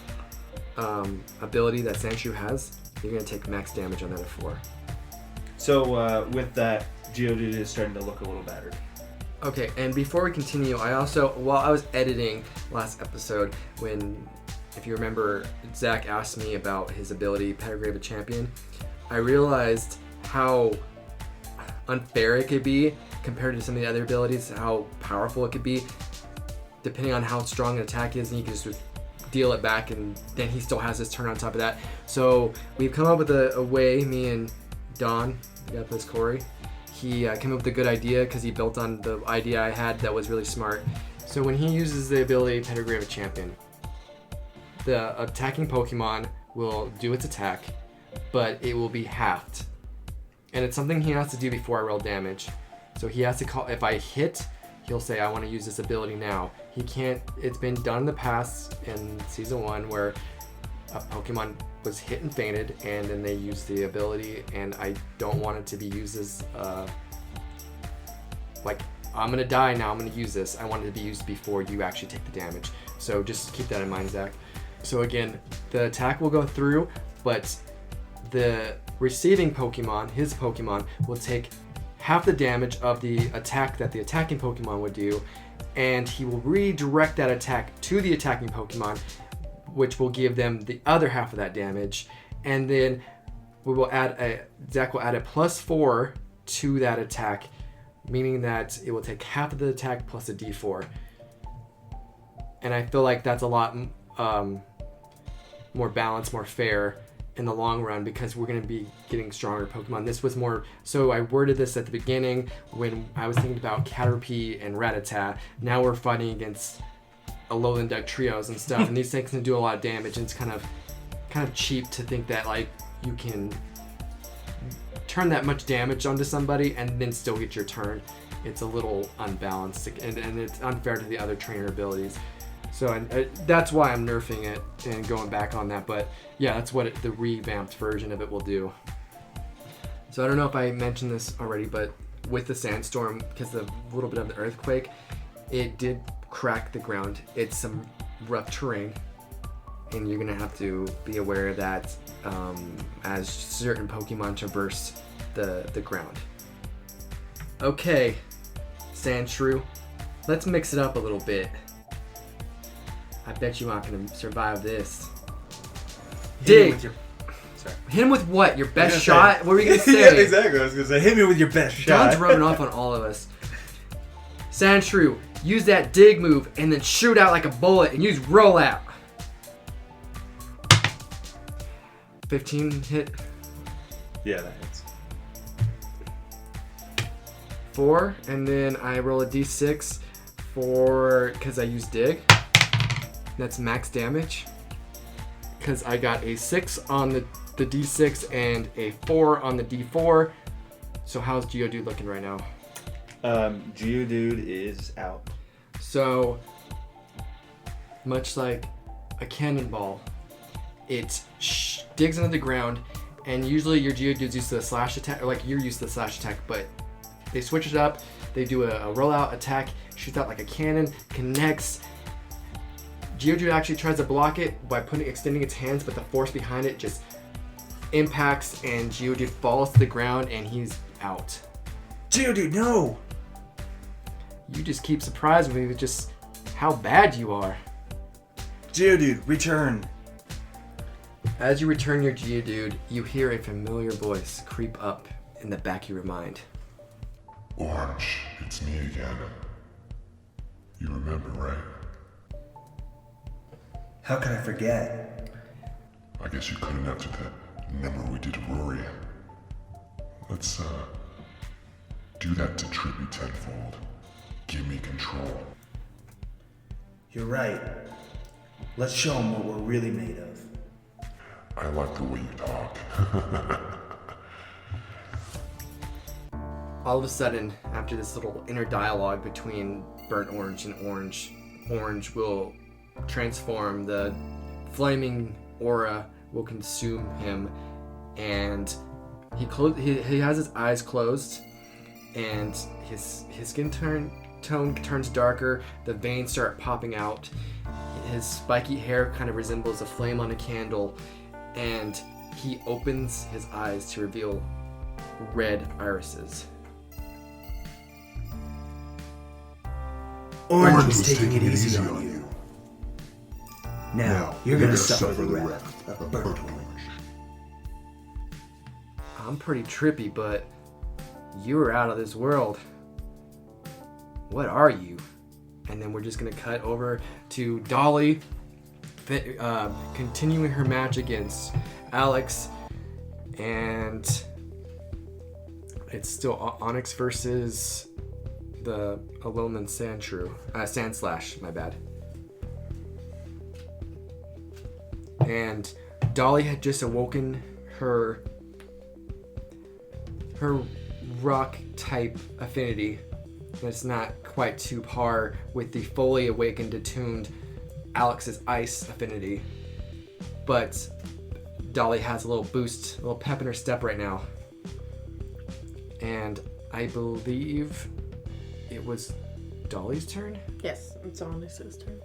ability that Sandshrew has. You're gonna take max damage on that at 4. So with that, Geodude is starting to look a little battered. Okay, and before we continue, I also, while I was editing last episode, if you remember, Zach asked me about his ability, Pedigree of a Champion, I realized how unfair it could be compared to some of the other abilities, how powerful it could be, depending on how strong an attack is, and you can just deal it back, and then he still has his turn on top of that. So we've come up with a way, me and Don, the guy that plays Corey, he came up with a good idea because he built on the idea I had that was really smart. So when he uses the ability Pedigree of a Champion, the attacking Pokemon will do its attack, but it will be halved. And it's something he has to do before I roll damage. So he has to call, if I hit, he'll say, I want to use this ability now. He can't, it's been done in the past in Season 1 where a Pokemon was hit and fainted, and then they used the ability, and I don't want it to be used as, like, I'm gonna die now, I'm gonna use this. I want it to be used before you actually take the damage. So just keep that in mind, Zach. So again, the attack will go through, but the receiving Pokemon, his Pokemon, will take half the damage of the attack that the attacking Pokemon would do, and he will redirect that attack to the attacking Pokemon, which will give them the other half of that damage, and then Zach will add a +4 to that attack, meaning that it will take half of the attack plus a D4. And I feel like that's a lot more balanced, more fair in the long run, because we're going to be getting stronger Pokemon. This was more, so I worded this at the beginning when I was thinking about Caterpie and Rattata. Now we're fighting against Alolan Duck trios and stuff, and these things can do a lot of damage, and it's kind of cheap to think that like you can turn that much damage onto somebody and then still get your turn. It's a little unbalanced, and it's unfair to the other trainer abilities. So that's why I'm nerfing it and going back on that. But yeah, that's what the revamped version of it will do. So I don't know if I mentioned this already, but with the sandstorm, because of a little bit of the earthquake, it did crack the ground. It's some rough terrain, and you're gonna have to be aware of that as certain Pokemon traverse the ground. Okay, Sandshrew, let's mix it up a little bit. I bet you aren't gonna survive this. Dig! Hit him with what? Your best shot? What were you gonna say? Yeah, exactly. I was gonna say, hit me with your best shot. Don's rubbing off on all of us. Sandshrew, use that dig move and then shoot out like a bullet and use roll out. 15 hit. Yeah, that hits. 4, and then I roll a d6 because I use dig. That's max damage. Because I got a 6 on the d6 and a 4 on the d4. So how's Geodude looking right now? Geodude is out. So, much like a cannonball, it digs into the ground, and usually your Geodude's used to the slash attack, or like you're used to the slash attack, but they switch it up. They do a rollout attack, shoots out like a cannon, connects. Geodude actually tries to block it by extending its hands, but the force behind it just impacts, and Geodude falls to the ground, and he's out. Geodude, no! You just keep surprising me with just how bad you are. Geodude, return. As you return your Geodude, you hear a familiar voice creep up in the back of your mind. Orange, it's me again. You remember, right? How could I forget? I guess you couldn't after that number we did to Rory. Let's Do that to Trippy tenfold. Give me control. You're right. Let's show them what we're really made of. I like the way you talk. All of a sudden, after this little inner dialogue between Burnt Orange and Orange, Orange will transform. The flaming aura will consume him, and he has his eyes closed, and his skin tone turns darker. The veins start popping out. His spiky hair kind of resembles a flame on a candle, and he opens his eyes to reveal red irises. Orange was taking it easy on you. Now, you're gonna suffer the wrath of Burnt Orange. I'm pretty trippy, but you are out of this world. What are you? And then we're just gonna cut over to Dolly continuing her match against Alex, and it's still Onyx versus the Alolan Sandslash, my bad. And Dolly had just awoken her rock type affinity. It's not quite to par with the fully awakened, attuned Alex's ice affinity. But Dolly has a little boost, a little pep in her step right now. And I believe it was Dolly's turn? Yes, it's Onyx's turn.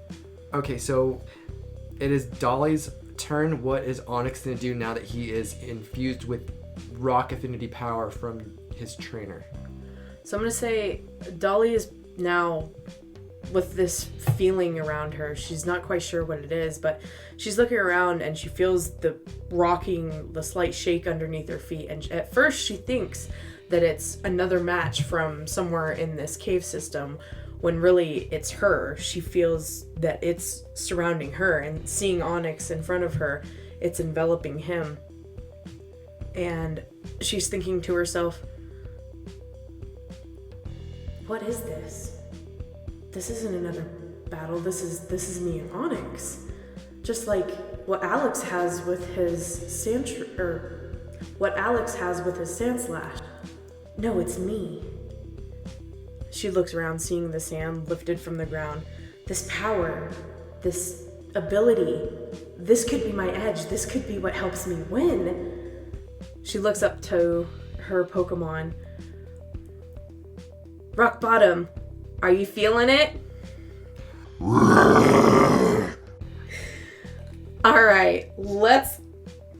Okay, so it is Dolly's turn. What is Onyx going to do now that he is infused with rock affinity power from his trainer? So I'm going to say Dolly is now with this feeling around her. She's not quite sure what it is, but she's looking around and she feels the slight shake underneath her feet. And at first she thinks that it's another match from somewhere in this cave system, when really it's her. She feels that it's surrounding her, and seeing Onyx in front of her, it's enveloping him. And she's thinking to herself, what is this? This isn't another battle. This is me and Onyx. Just like what Alex has with his Sandslash. No, it's me. She looks around, seeing the sand lifted from the ground. This power, this ability, this could be my edge. This could be what helps me win. She looks up to her Pokemon. Rock Bottom, are you feeling it? Alright, let's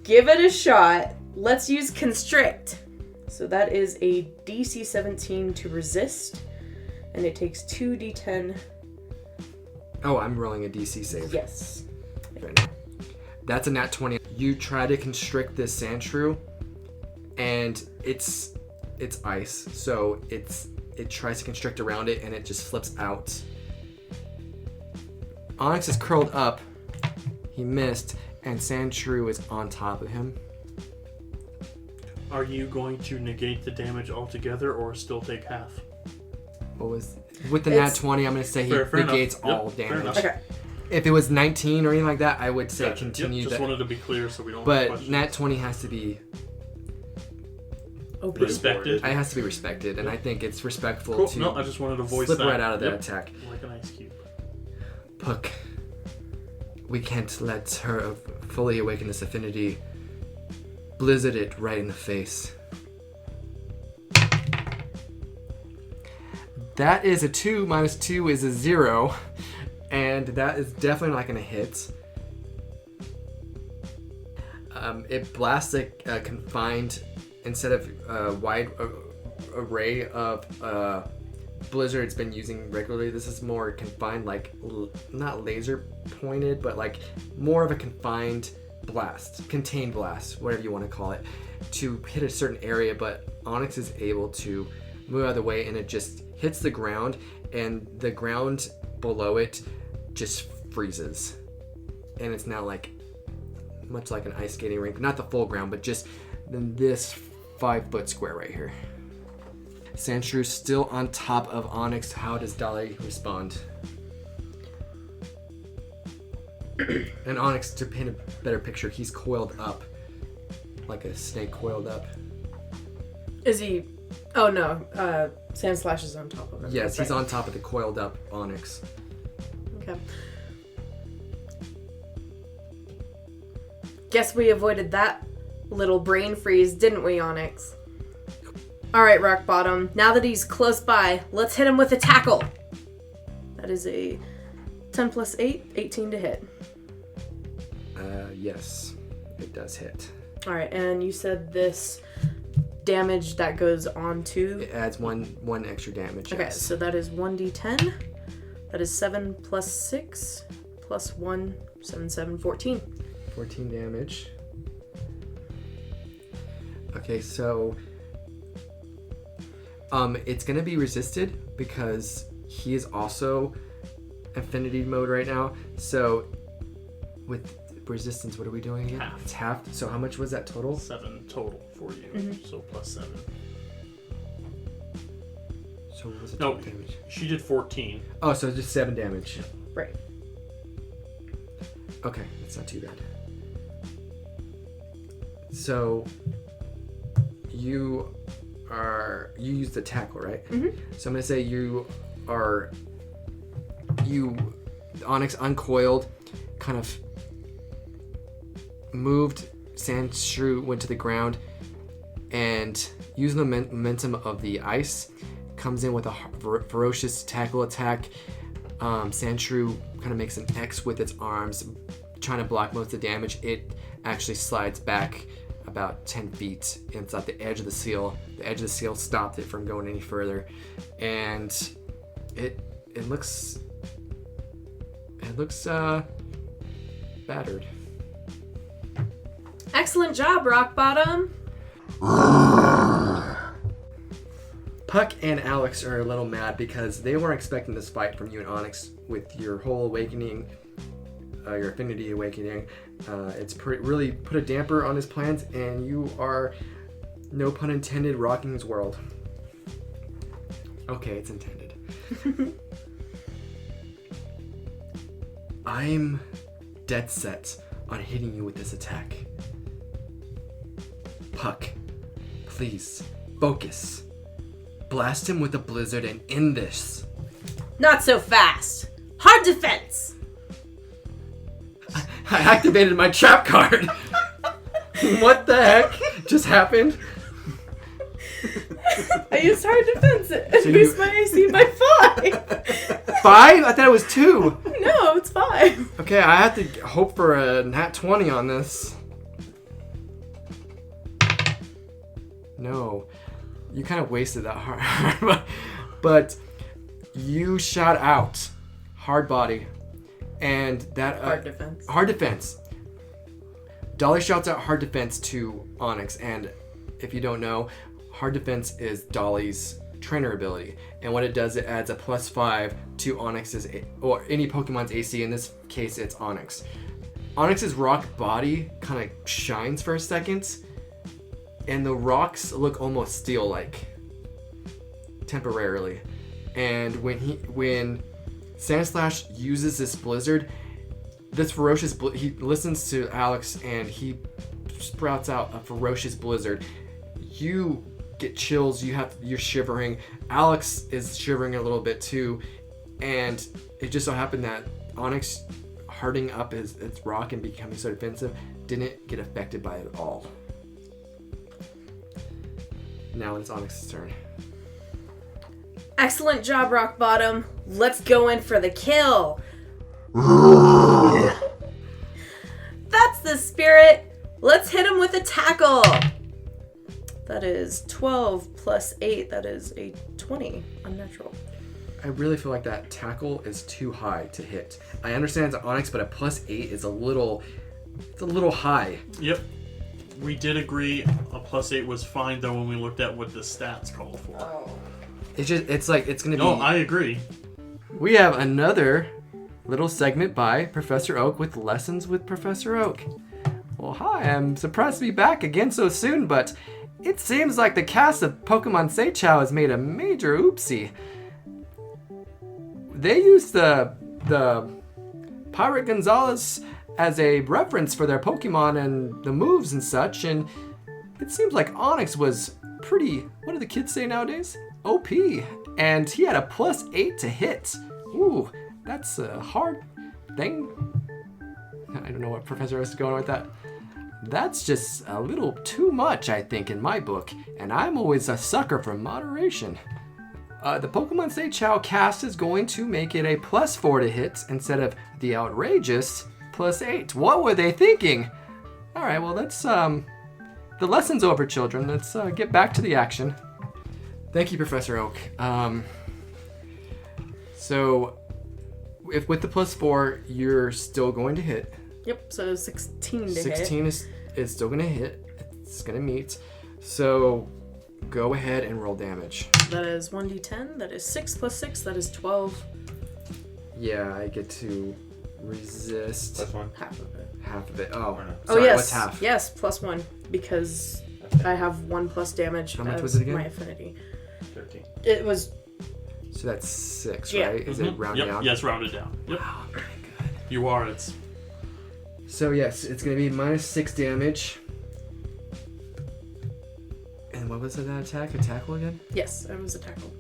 give it a shot. Let's use Constrict. So that is a DC 17 to resist, and it takes 2d10. Oh, I'm rolling a DC save. Yes. Right now. That's a nat 20. You try to constrict this Sandshrew, and it's ice, so it tries to constrict around it, and it just flips out. Onyx is curled up. He missed, and Sandshrew is on top of him. Are you going to negate the damage altogether or still take half? What was with the nat 20? I'm going to say he Fair negates enough. all Yep, fair damage. enough. Okay. If it was 19 or anything like that, I would say Gotcha. continue. Yep, just wanted to be clear so we don't have But questions. nat 20 has to be Respected. it has to be respected, and I think it's respectful Cool. to No, I just wanted to voice slip that. right out of that Yep. attack. Like an ice cube. Puck, we can't let her fully awaken this affinity. Blizzard it right in the face. That is a 2 minus 2 is a 0, and that is definitely not going to hit. It blasts a confined, instead of a wide array of Blizzard it's been using regularly. This is more confined, like not laser pointed, but like more of a confined blast, contained blast, whatever you want to call it, to hit a certain area. But Onyx is able to move out of the way, and it just hits the ground, and the ground below it just freezes, and it's now like much like an ice skating rink, not the full ground, but just this 5-foot square right here. Sandshrew still on top of Onyx. How does Dolly respond? And Onyx, to paint a better picture, he's coiled up. Like a snake coiled up. Is he... Oh, no. Sandslash is on top of him. Yes, That's he's right. on top of the coiled up Onyx. Okay. Guess we avoided that little brain freeze, didn't we, Onyx? Alright, Rock Bottom. Now that he's close by, let's hit him with a tackle. That is a 10 plus 8, 18 to hit. Yes, it does hit. Alright, and you said this damage that goes on to... It adds one extra damage. Okay, yes. so that is 1d10. That is 7 plus 6 plus 1, 7, 14. 14 damage. Okay, so it's gonna be resisted because he is also Affinity mode right now. So with resistance, what are we doing again? Half. It's half. So how much was that total? 7 total for you. So plus 7. So what was the No, total damage? she did 14. Oh, so just 7 damage. Right. Okay, that's not too bad. So you used the tackle, right? Mm-hmm. So I'm gonna say Onyx uncoiled, kind of moved, Sandshrew went to the ground, and using the momentum of the ice, comes in with a ferocious tackle attack. Sandshrew kind of makes an X with its arms, trying to block most of the damage. It actually slides back about 10 feet inside the edge of the seal. The edge of the seal stopped it from going any further, and it looks battered. Excellent job, Rock Bottom. Puck and Alex are a little mad because they weren't expecting this fight from you and Onyx with your whole awakening, your Affinity awakening. It's really put a damper on his plans, and you are, no pun intended, rocking his world. Okay, it's intended. I'm dead set on hitting you with this attack. Puck, please, focus. Blast him with a blizzard and end this. Not so fast. Hard defense. I activated my trap card. What the heck just happened? I used hard defense. It So increased you- my AC by 5. 5? I thought it was 2. No, it's 5. Okay, I have to hope for a nat 20 on this. No. You kind of wasted that hard. But you shout out hard body. And that... Hard defense. Hard defense. Dolly shouts out hard defense to Onyx. And if you don't know, hard defense is Dolly's trainer ability. And what it does, it adds a +5 to Onyx's, or any Pokemon's AC. In this case, it's Onyx. Onyx's rock body kind of shines for a second. And the rocks look almost steel-like. Temporarily. And when Sandslash uses this blizzard, this ferocious he listens to Alex and he sprouts out a ferocious blizzard. You get chills, you're shivering. Alex is shivering a little bit too, and it just so happened that Onyx hardening up its rock and becoming so defensive didn't get affected by it at all. Now it's Onyx's turn. Excellent job, Rock Bottom. Let's go in for the kill. That's the spirit. Let's hit him with a tackle. That is 12 plus 8. That is a 20. Unnatural. I really feel like that tackle is too high to hit. I understand it's Onyx, but a +8 is a little high. Yep. We did agree a +8 was fine, though, when we looked at what the stats called for. It's gonna be. No, I agree. We have another little segment by Professor Oak with Lessons with Professor Oak. Well, hi, I'm surprised to be back again so soon, but It seems like the cast of Pokemon Seichao has made a major oopsie. They used the Pirate Gonzalez as a reference for their Pokemon and the moves and such, and it seems like Onyx was pretty, what do the kids say nowadays? OP. And he had a +8 to hit. Ooh, that's a hard thing. I don't know what Professor is going with that. That's just a little too much, I think, in my book, and I'm always a sucker for moderation. The Pokemon Seichao cast is going to make it a +4 to hit instead of the outrageous +8. What were they thinking? All right, well, that's the lesson's over, children. Let's get back to the action. Thank you, Professor Oak. So, if with the +4, you're still going to hit. Yep, so 16 to 16 hit. is still going to hit. It's going to meet. So, go ahead and roll damage. That is 1d10. That is 6 + 6. That is 12. Yeah, I get to resist +1. Half of it. half of it. Oh, no. Oh, sorry, yes. what's half? Yes, +1. Because I have 1 plus damage. How much as was it again? My affinity. 13. It was. So that's 6, Yeah. right? Is it rounded Yep. down? Yes, rounded down. Yep. Wow, very good. You are. It's So yes, it's gonna be -6 damage. And what was that attack? A tackle again? Yes, it was a tackle.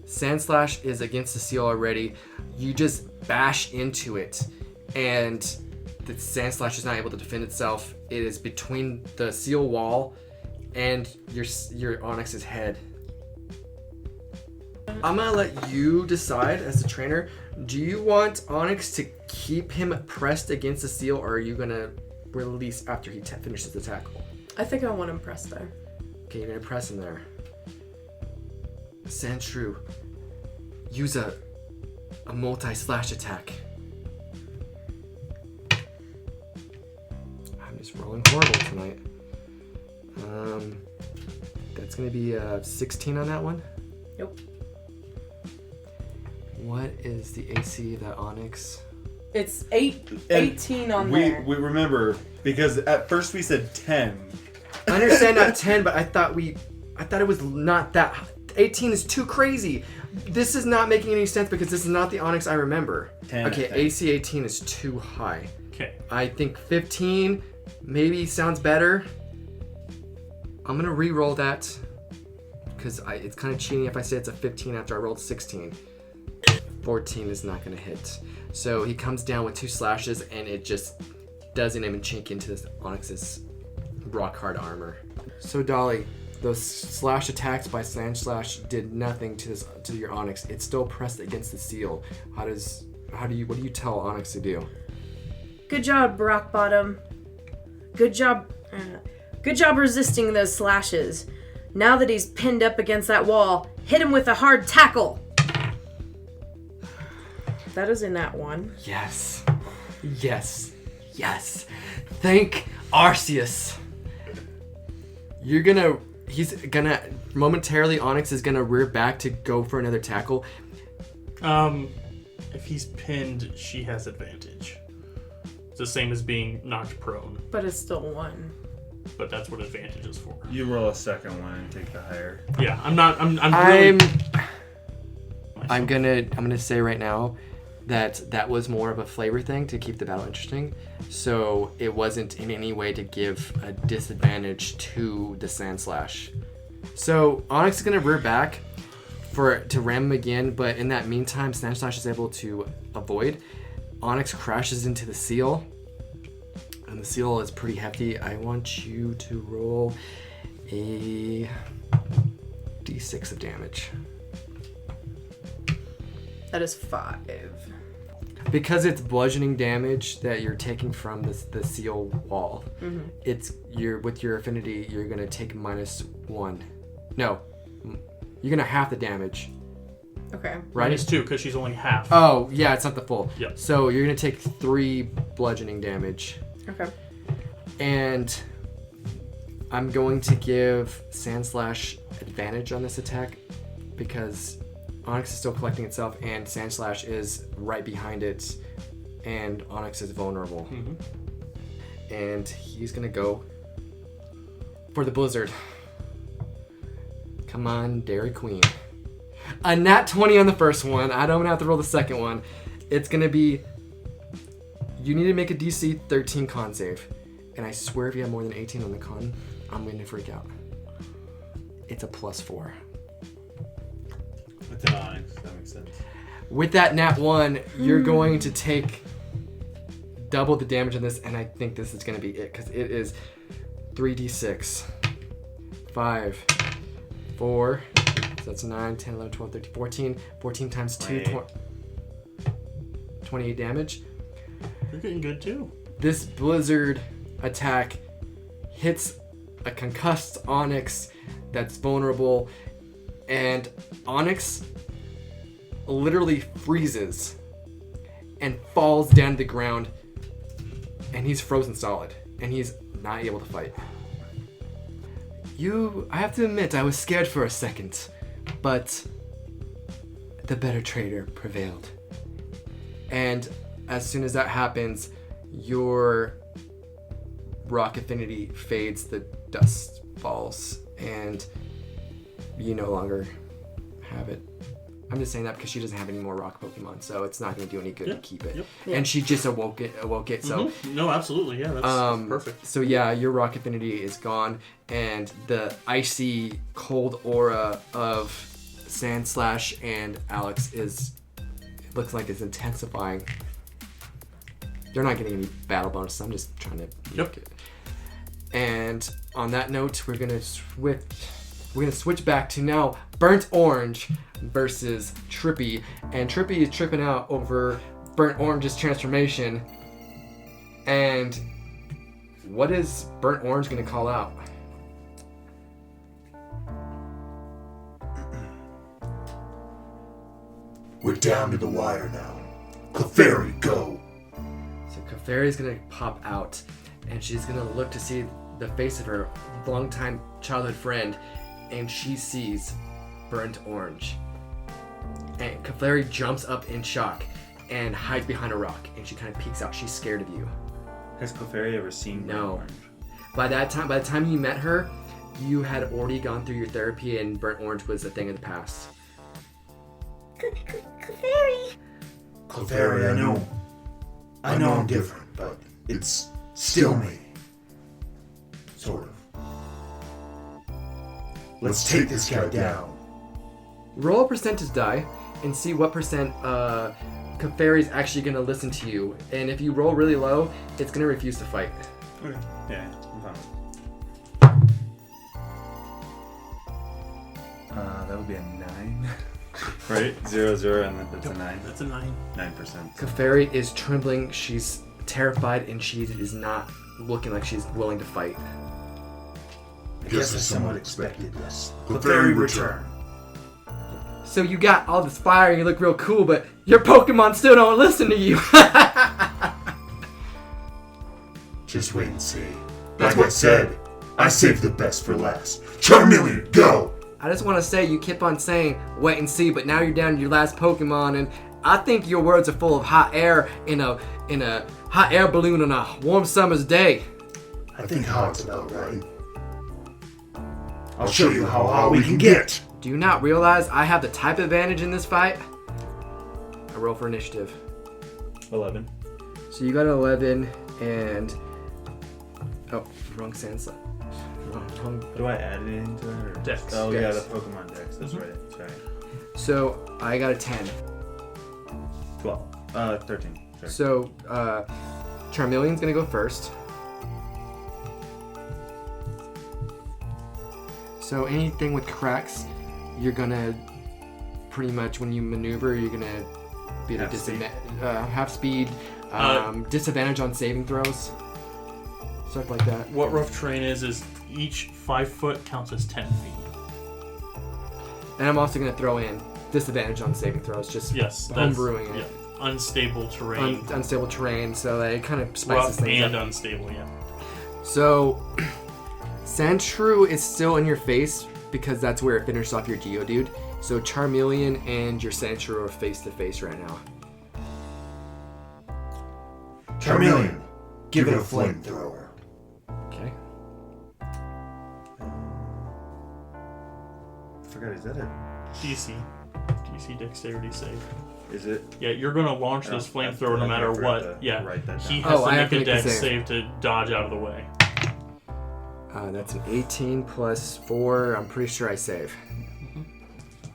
Sand Slash is against the seal already. You just bash into it, and the Sand Slash is not able to defend itself. It is between the seal wall and your Onyx's head. I'm gonna let you decide as the trainer. Do you want Onyx to keep him pressed against the seal, or are you gonna release after he finishes the tackle? I think I want him pressed there. Okay, you're gonna press him there. Sandshrew, use a multi-slash attack. I'm just rolling horrible tonight. That's gonna be 16 on that one. Nope. What is the AC of that Onyx? It's 18 on there. We remember, because at first we said 10. I understand not 10, but I thought it was not that. 18 is too crazy. This is not making any sense because this is not the Onyx I remember. 10, Okay, I think. AC 18 is too high. okay. I think 15 maybe sounds better. I'm gonna re-roll that because it's kind of cheating if I say it's a 15 after I rolled 16. 14 is not gonna hit. So he comes down with 2 slashes and it just doesn't even chink into this Onyx's rock hard armor. So Dolly, those slash attacks by Sand Slash did nothing to your Onyx. It's still pressed against the seal. What do you tell Onyx to do? Good job, Rock Bottom. Good job resisting those slashes. Now that he's pinned up against that wall, hit him with a hard tackle. That is in that one. Yes. Yes. Yes. Thank Arceus. He's gonna momentarily, Onyx is gonna rear back to go for another tackle. If he's pinned, she has advantage. It's the same as being knocked prone, But it's still 1. but that's what advantage is for. You roll a second one and take the higher. Yeah, I'm really... I'm gonna say right now that was more of a flavor thing to keep the battle interesting. So it wasn't in any way to give a disadvantage to the Sand Slash. So Onyx is gonna rear back to ram him again, but in that meantime, Sand Slash is able to avoid. Onyx crashes into the seal, and the seal is pretty hefty. I want you to roll a d6 of damage. That is 5. Because it's bludgeoning damage that you're taking from the seal wall. Mm-hmm. With your affinity, you're gonna take -1. No, you're gonna half the damage. Okay. Right? -2 because she's only half. Oh yeah, it's not the full. Yep. So you're gonna take 3 bludgeoning damage, Okay. and I'm going to give Sand Slash advantage on this attack because Onyx is still collecting itself, and Sand Slash is right behind it, and Onyx is vulnerable. Mm-hmm. And he's gonna go for the blizzard. Come on, Dairy Queen. A nat 20 on the first one. I don't have to roll the second one. It's going to be... You need to make a DC 13 con save. And I swear if you have more than 18 on the con, I'm going to freak out. It's a +4. With an onyx, that makes sense. With that nat 1, you're going to take double the damage on this, and I think this is going to be it, because it is 3d6. 5, 4, so that's 9, 10, 11, 12, 13, 14. 14 times 2, 28 damage. You're getting good too. This blizzard attack hits a concussed Onyx that's vulnerable, and Onyx literally freezes and falls down to the ground, and he's frozen solid, and he's not able to fight. I have to admit, I was scared for a second, but the better trader prevailed. And as soon as that happens, your rock affinity fades, the dust falls, and you no longer have it. I'm just saying that because she doesn't have any more rock Pokemon, so it's not going to do any good to keep it. Yep. And she just awoke it. So No, absolutely, yeah, that's perfect. So yeah, your rock affinity is gone, and the icy, cold aura of Sandslash and Alex looks like it's intensifying. They're not getting any battle bonuses. I'm just trying to. Yep. And on that note, we're gonna switch back to now Burnt Orange versus Trippy, and Trippy is tripping out over Burnt Orange's transformation. And what is Burnt Orange gonna call out? We're down to the wire now. Clefairy, go! So Clefairy's gonna pop out, and she's gonna look to see the face of her longtime childhood friend, and she sees Burnt Orange. And Clefairy jumps up in shock and hides behind a rock, and she kind of peeks out. She's scared of you. Has Clefairy ever seen No. Burnt Orange? By the time you met her, you had already gone through your therapy, and Burnt Orange was a thing of the past. Clefairy. Clefairy, I know I'm different, but it's still me. Sort of. Let's take this guy down. Roll a percentage die and see what percent Clefairy's actually going to listen to you. And if you roll really low, it's going to refuse to fight. Okay. Yeah, I'm fine with it. That would be a 9. Right? 0, 0, and that's a 9. That's a 9. 9%. Clefairy is trembling. She's terrified, and she is not looking like she's willing to fight. I guess I somewhat expected this. Clefairy, return. So you got all this fire, and you look real cool, but your Pokemon still don't listen to you. Just wait and see. Like I said, I saved the best for last. Charmeleon, go! I just want to say, you keep on saying, wait and see, but now you're down to your last Pokemon, and I think your words are full of hot air in a hot air balloon on a warm summer's day. I think hot's about right. I'll show you how hot we can get! Do you not realize I have the type advantage in this fight? I roll for initiative. 11. So you got an 11, and... Oh, wrong Sandslot. Wrong. What do I add it into that? Or? Dex. Oh, Dex. yeah, the Pokemon Dex. That's right. Sorry. So I got a 10. 12. 13. Sorry. So Charmeleon's gonna go first. So anything with cracks, you're gonna pretty much, when you maneuver, you're gonna be at a half speed, disadvantage on saving throws, stuff like that. What rough terrain is each 5 foot counts as 10 feet. And I'm also gonna throw in disadvantage on saving throws, just Yes, homebrewing it. Yeah. Unstable terrain. Unstable terrain, so that it kind of spices Rough things and up. unstable, yeah. So, Sandshrew is still in your face because that's where it finished off your Geodude. So Charmeleon and your Sandshrew are face to face right now. Charmeleon, give it a flamethrower. Okay. forgot. Is that a... DC dexterity save. Is it? Yeah, you're going to launch this flamethrower no matter what. Yeah, write that he down. has Oh, to I make have to a make the dex save. save to dodge out of the way. That's an 18 plus 4. I'm pretty sure I save.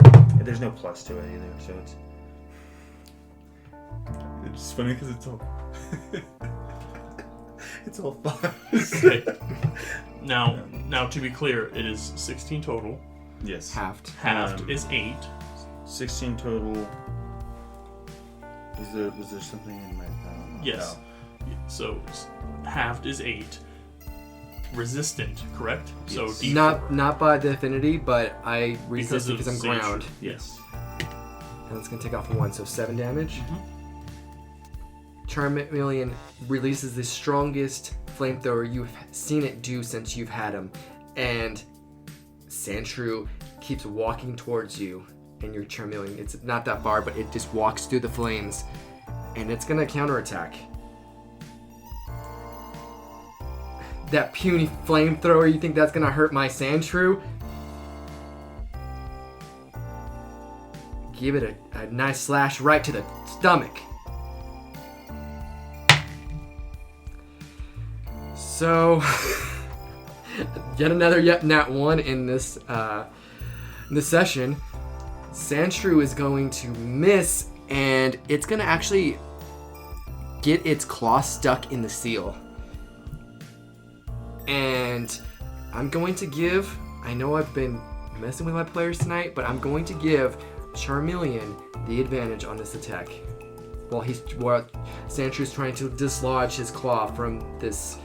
And there's no plus to it either, so it's... It's funny because it's all... it's all 5s. Okay. Now, to be clear, it is 16 total. Yes. Halved. Halved is 8. 16 total. Was there something in my... Yes. So halved is 8. Resistant, correct? Yes. So D4. Not by the affinity, but I resist of because I'm Sage. ground. Yes. And it's going to take off 1, so 7 damage. Charmeleon releases the strongest flamethrower you've seen it do since you've had him. And Sandshrew keeps walking towards you and your Charmeleon. It's not that far, but it just walks through the flames. And it's going to counterattack. That puny flamethrower, you think that's going to hurt my Sandshrew? Give it a nice slash right to the stomach. So, yet another nat 1 in this session. Sandshrew is going to miss, and it's going to actually get its claw stuck in the seal. And I'm going to give, I know I've been messing with my players tonight, but I'm going to give Charmeleon the advantage on this attack. While Sandshrew trying to dislodge his claw from this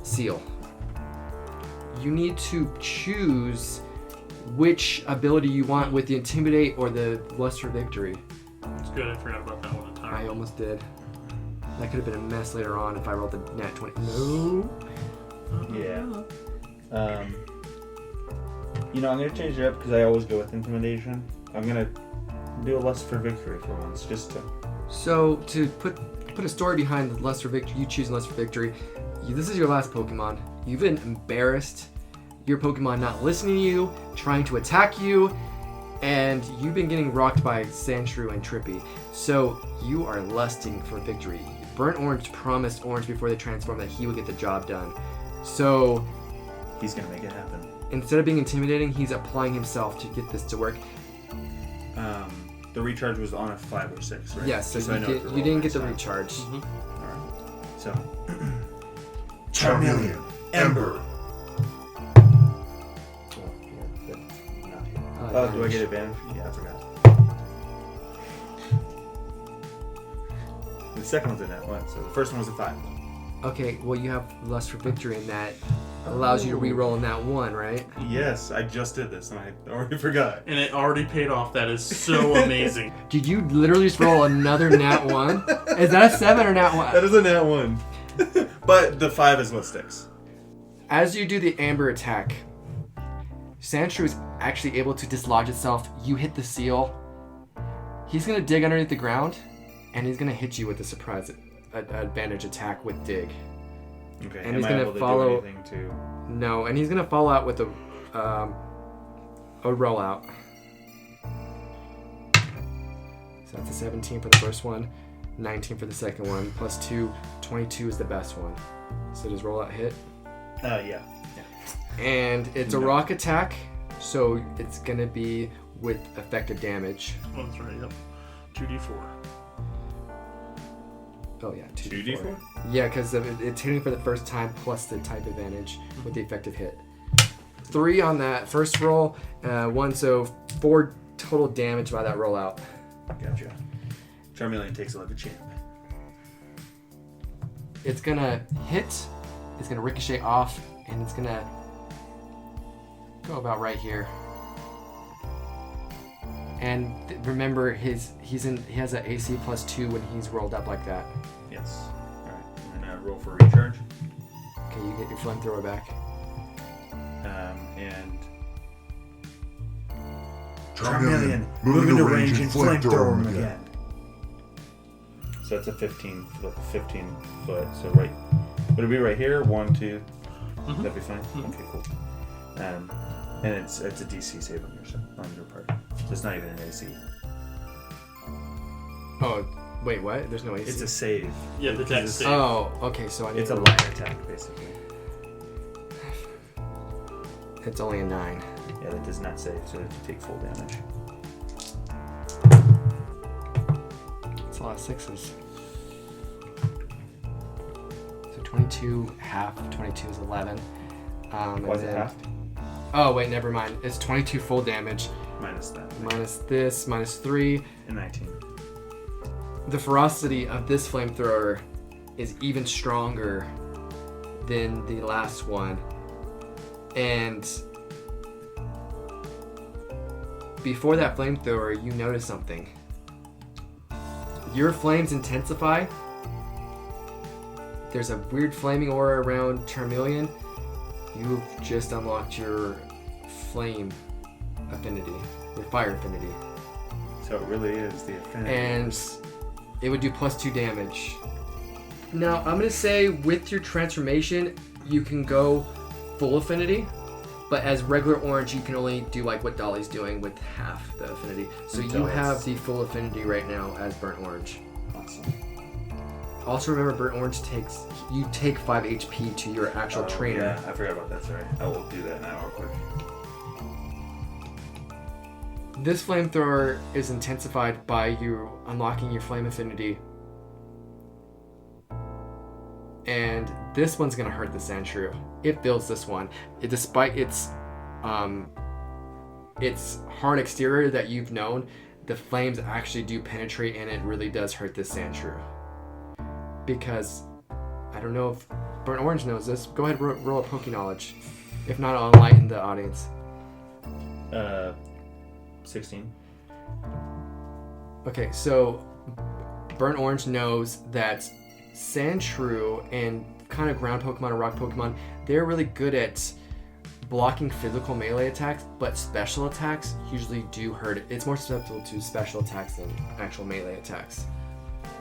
seal. You need to choose which ability you want with the Intimidate or the Lust for Victory. It's good. I forgot about that one entirely. I almost did. That could have been a mess later on if I rolled the nat 20. No. Yeah. I'm going to change it up because I always go with Intimidation. I'm going to do a Lust for Victory for once, just to... So, to put a story behind the Lust for Victory, you choosing Lust for Victory, this is your last Pokemon. You've been embarrassed. Your Pokemon not listening to you, trying to attack you, and you've been getting rocked by Sandshrew and Trippy. So, you are lusting for victory. Burnt Orange promised Orange before they transformed that he would get the job done. So, He's going to make it happen. instead of being intimidating, he's applying himself to get this to work. The recharge was on a 5 or 6, right? Yes, so Just I know to you roll didn't get the myself. recharge. Alright. So, Charmeleon, Ember. do I get advantage? Yeah, I forgot. The second one's a nat 1, so the first one was a 5. Okay, well you have Lust for Victory, and that allows you to re-roll in that 1, right? Yes, I just did this and I already forgot. And it already paid off. That is so amazing. Did you literally just roll another nat 1? Is that a 7 or nat 1? That is a nat 1. But the 5 is what sticks. As you do the Amber attack, Sandshrew is actually able to dislodge itself. You hit the seal. He's going to dig underneath the ground, and he's going to hit you with a surprise advantage attack with dig. Okay, And am he's I gonna able to follow- do anything to... No, and he's going to follow out with a rollout. So that's a 17 for the first one, 19 for the second one, plus 2, 22 is the best one. So does rollout hit? Yeah. And it's a rock attack, so it's going to be with effective damage. Oh, that's right. Yep. 2d4. Oh yeah, 2d4? Yeah, because it's hitting for the first time plus the type advantage with the effective hit. 3 on that first roll, 1, so 4 total damage by that rollout. Gotcha. Charmeleon takes it like a champ. It's gonna hit, it's gonna ricochet off, and it's gonna go about right here. And remember, he has an AC plus 2 when he's rolled up like that. Yes. Alright, and then roll for recharge. Okay, you get your flamethrower back. And... Charmeleon, move into range and flamethrower him again. So that's a 15 foot, so right... Would it be right here? 1, 2... That'd be fine? Okay, cool. And it's a DC save on your part. So it's not even an AC. Oh, wait, what? There's no AC? It's a save. Yeah, the dex save. Oh, okay, so I need It's a to... light attack, basically. It's only a 9. Yeah, that does not save, so you take full damage. It's a lot of 6s. So 22, half of 22 is 11. Why is it half? Oh, wait, never mind. It's 22 full damage. Minus that. Minus this, minus 3. And 19. The ferocity of this flamethrower is even stronger than the last one. And before that flamethrower, you notice something. Your flames intensify. There's a weird flaming aura around Charmeleon. You've just unlocked your flame affinity, your fire affinity. So it really is the affinity. And it would do +2 damage. Now, I'm going to say with your transformation, you can go full affinity, but as regular orange, you can only do like what Dolly's doing with half the affinity. So you have the full affinity right now as burnt orange. Awesome. Also remember, burnt orange you take 5 HP to your actual trainer. Yeah, I forgot about that, sorry. I will do that now real quick. This flamethrower is intensified by you unlocking your flame affinity. And this one's gonna hurt the Sandshrew. It builds this one. Despite its hard exterior that you've known, the flames actually do penetrate and it really does hurt this Sandshrew. Because, I don't know if Burnt Orange knows this. Go ahead and roll a Poke Knowledge. If not, I'll enlighten the audience. 16. Okay, so Burnt Orange knows that Sandshrew and kind of ground Pokemon and rock Pokemon, they're really good at blocking physical melee attacks, but special attacks usually do hurt it. It's more susceptible to special attacks than actual melee attacks.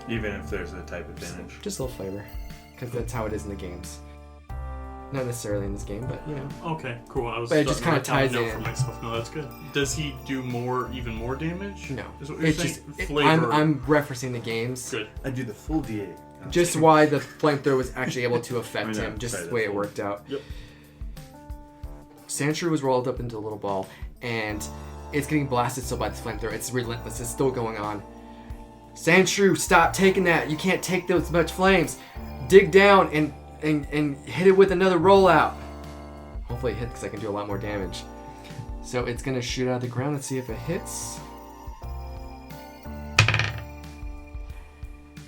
Even if there's a type advantage. Just a little flavor, because that's how it is in the games. Not necessarily in this game, but you know. Okay, cool. But it just kind of ties in. For myself. No, that's good. Does he do even more damage? No. Is what you're It's saying? just Flavor. I'm referencing the games. Good. I do the full D8. Just why the flamethrower was actually able to affect I know, him, just sorry, the way it that's worked out. Yep. Sandshrew was rolled up into a little ball, and it's getting blasted still by this flamethrower. It's relentless. It's still going on. Sandshrew, stop taking that. You can't take those much flames. Dig down and hit it with another rollout. Hopefully it hits because I can do a lot more damage. So it's going to shoot out of the ground. Let's see if it hits.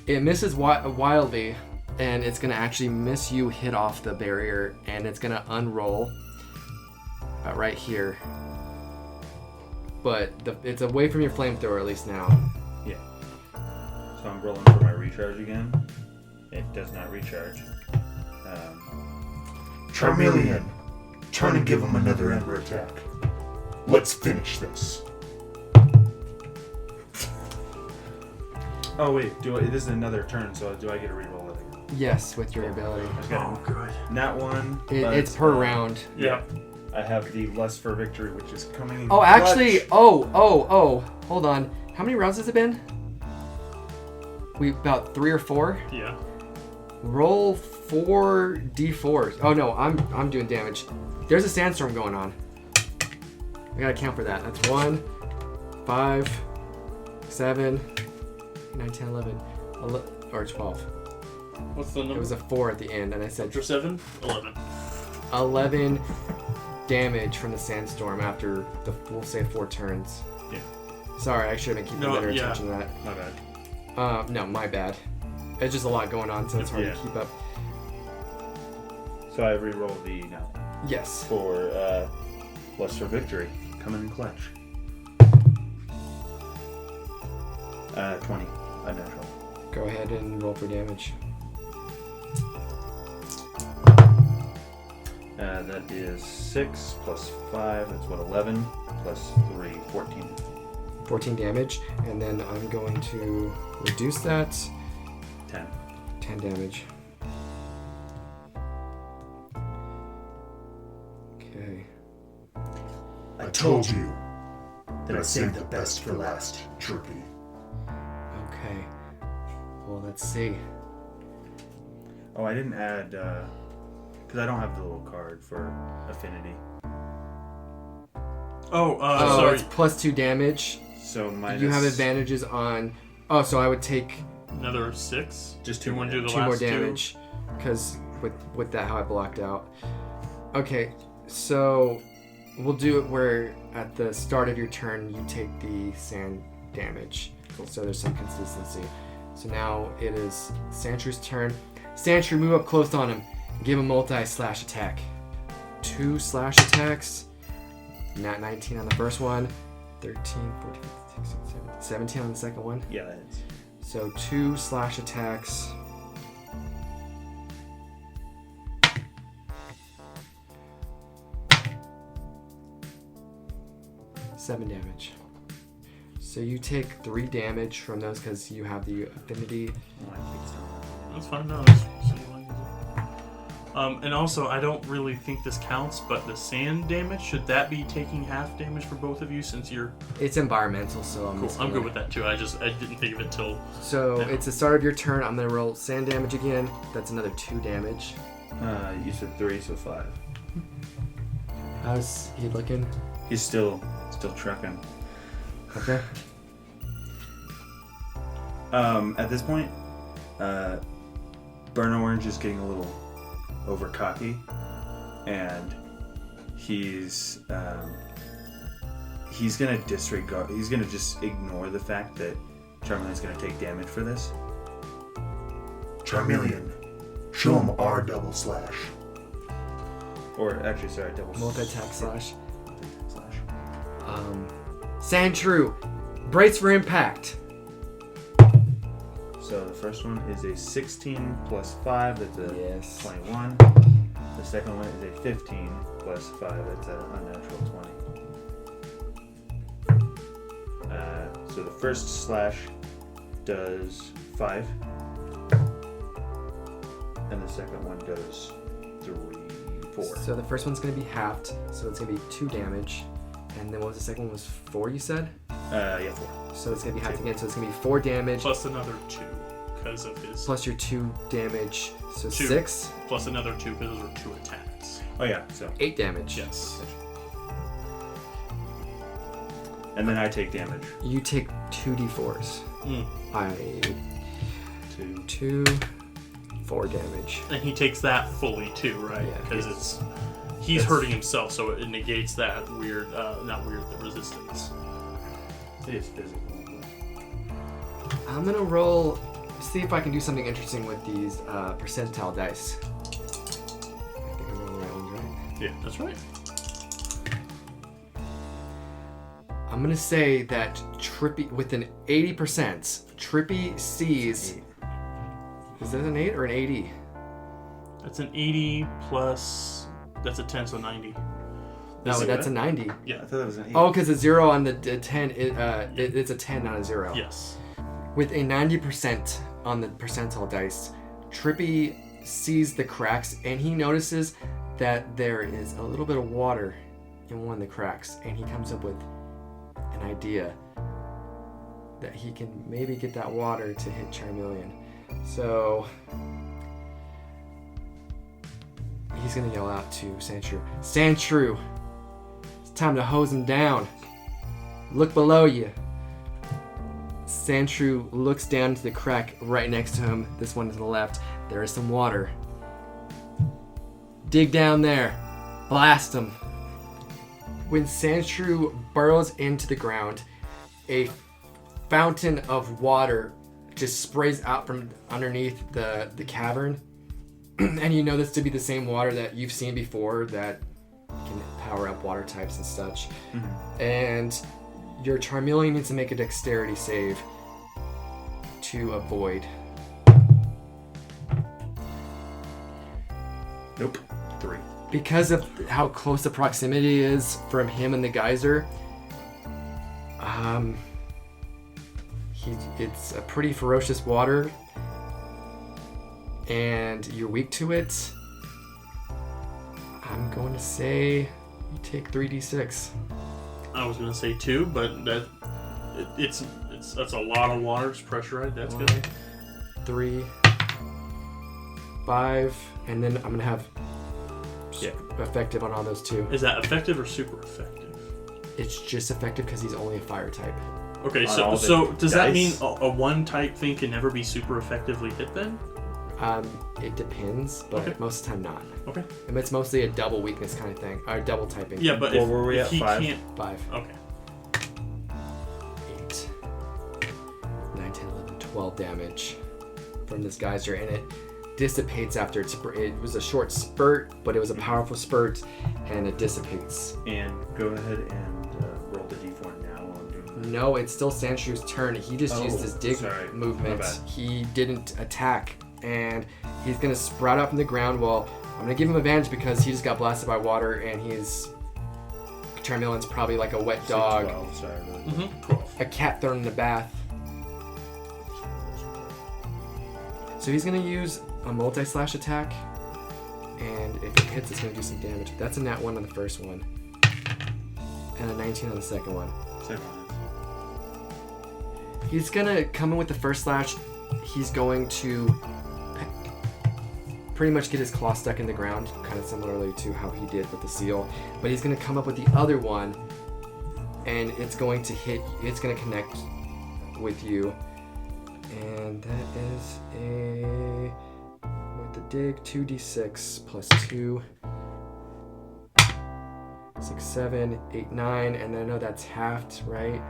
It misses wildly, and it's going to actually miss you, hit off the barrier, and it's going to unroll about right here. But it's away from your flamethrower at least now. Yeah. So I'm rolling for my recharge again. It does not recharge. Charmeleon, turn and give him another Ember attack. Let's finish this. Oh wait, this is another turn, so do I get to reroll it again? Yes, with your ability. Oh, good. Not one. It's per round. Yeah. I have the Lust for Victory, which is coming in Oh, clutch. actually, oh, hold on. How many rounds has it been? About 3 or 4? Yeah. Roll 4 d4s. Oh no, I'm doing damage. There's a sandstorm going on. I gotta count for that. That's 1, 5, 7, 9, 10, 11, or 12. What's the number? It was a 4 at the end, and I said After 7? 11. 11 damage from the sandstorm after we'll say 4 turns. Yeah. Sorry, I should have been keeping better attention to that. My bad. No, my bad. It's just a lot going on, so it's hard to keep up. So I re-roll the now Yes. for Lust for Victory, coming in clutch. 20, unnatural. Go ahead and roll for damage. That is 6 plus 5, that's what, 11, plus 3, 14. 14 damage, and then I'm going to reduce that. 10. 10 damage. Okay. told you that I saved the best for last, Trippy. Okay. Well, let's see. Oh, I didn't add, because I don't have the little card for Affinity. Sorry. It's +2 damage. So minus... You have advantages on... Oh, so I would take Another 6? Just Do you two want to do the 2 more last damage. Because with that, how I blocked out. Okay, so we'll do it where at the start of your turn, you take the sand damage. So there's some consistency. So now it is Sandshrews' turn. Sandshrew, move up close on him. Give him multi-slash attack. 2 slash attacks. Nat 19 on the first one. 13, 14, 16, 17 on the second one. Yeah, that is. So 2 slash attacks. Seven damage. So you take 3 damage from those because you have the affinity. Oh, I think so. That's fine. No, that's and also, I don't really think this counts, but the sand damage, should that be taking half damage for both of you since you're... It's environmental, so I'm Cool. just I'm gonna- good with that too. I didn't think of it till... So No. it's the start of your turn. I'm gonna roll sand damage again. That's another 2 damage. You said 3, so 5. How's he looking? He's still trucking. Okay. At this point, Burn Orange is getting a little over cocky, and he's gonna disregard. He's gonna just ignore the fact that Charmeleon's gonna take damage for this. Charmeleon, show him our double slash. Or actually, sorry, double Multi-attack slash. slash. Sandshrew, brace for impact. So the first one is a 16 plus 5, that's a Yes. 21. The second one is a 15 plus 5, that's an unnatural 20. So the first slash does 5. And the second one does 4. So the first one's gonna be halved, so it's gonna be 2 damage. And then what was the second one? Was 4, you said? Yeah, 4. So it's gonna be halved again, so it's gonna be 4 damage. Plus another 2 because of his... Plus your 2 damage, so 2. 6. Plus another 2 because those were 2 attacks. Oh yeah, so. 8 damage. Yes. And then I take damage. You take 2d4s. I 2, 4 damage. And he takes that fully too, right? Yeah. Because he's hurting himself, so it negates that the resistance. It is physical. I'm gonna roll, see if I can do something interesting with these percentile dice. I think I'm rolling the right ones, right? Yeah, that's right. I'm gonna say that Trippy, with an 80%, Trippy sees. Is that an 8 or an 80? That's an 80 plus. That's a 10, so 90. No, Is it that's what? a 90. I thought that was an 8. Oh, because a 0 on the 10, it's a 10, not a 0. Yes. With a 90% on the percentile dice, Trippy sees the cracks and he notices that there is a little bit of water in one of the cracks, and he comes up with an idea that he can maybe get that water to hit Charmeleon. So he's gonna yell out to Sandshrew, Sandshrew, it's time to hose him down. Look below you. Sandshrew looks down to the crack right next to him. This one to the left. There is some water. Dig down there. Blast him. When Sandshrew burrows into the ground, a fountain of water just sprays out from underneath the cavern. And you know this to be the same water that you've seen before that can power up water types and such. Mm-hmm. And your Charmeleon needs to make a dexterity save to avoid. Nope. 3. Because of how close the proximity is from him and the geyser, it's a pretty ferocious water, and you're weak to it. I'm going to say you take 3d6. I was gonna say 2, but that's a lot of water. It's pressurized. That's 1, good. 3, 5, and then I'm gonna have effective on all those too. Is that effective or super effective? It's just effective because he's only a fire type. Okay, On so does that dice? mean a 1 type thing can never be super effectively hit then? It depends, but Okay. most of the time not. Okay. And it's mostly a double weakness kind of thing, or double typing. Yeah, but Well, if, were we if at he 5? can't... 5, Okay. 8, 9, 10, 11, 12 damage from this geyser, and it dissipates after it was a short spurt, but it was a powerful spurt, and it dissipates. And go ahead and roll the d4 now while I'm doing that. No, it's still Sandshrew's turn. He just used his dig sorry. movement. My bad. He didn't attack, and he's gonna sprout out from the ground. Well, I'm gonna give him advantage because he just got blasted by water, and he's Charmeleon's probably like a wet dog, 12, sorry. Mm-hmm. 12. a cat thrown in a bath. So he's gonna use a multi-slash attack, and if it hits, it's gonna do some damage. That's a nat 1 on the first one, and a 19 on the second one. Second one. He's gonna come in with the first slash. He's going to pretty much get his claw stuck in the ground, kind of similarly to how he did with the seal. But he's gonna come up with the other one, and it's going to hit. It's gonna connect with you, and that is a with the dig 2d6 plus 2. 6, 7, 8, 9, and then I know that's halved, right?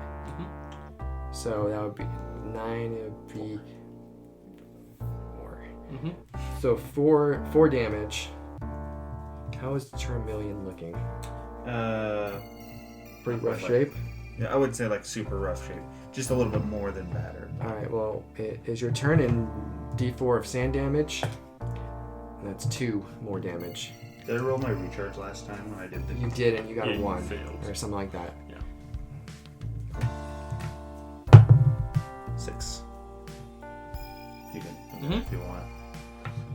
So that would be 9. It would be 4. Mm-hmm. So 4 damage. How is Charmeleon looking? Pretty rough shape. Yeah, I wouldn't say like super rough shape. Just a little bit more than battered. All right. Well, it is your turn, and D4 of sand damage. And that's 2 more damage. Did I roll my recharge last time when I did the... You did, and you got Yeah, a you 1 failed. or something like that. 6. You can, Mhm. if you want.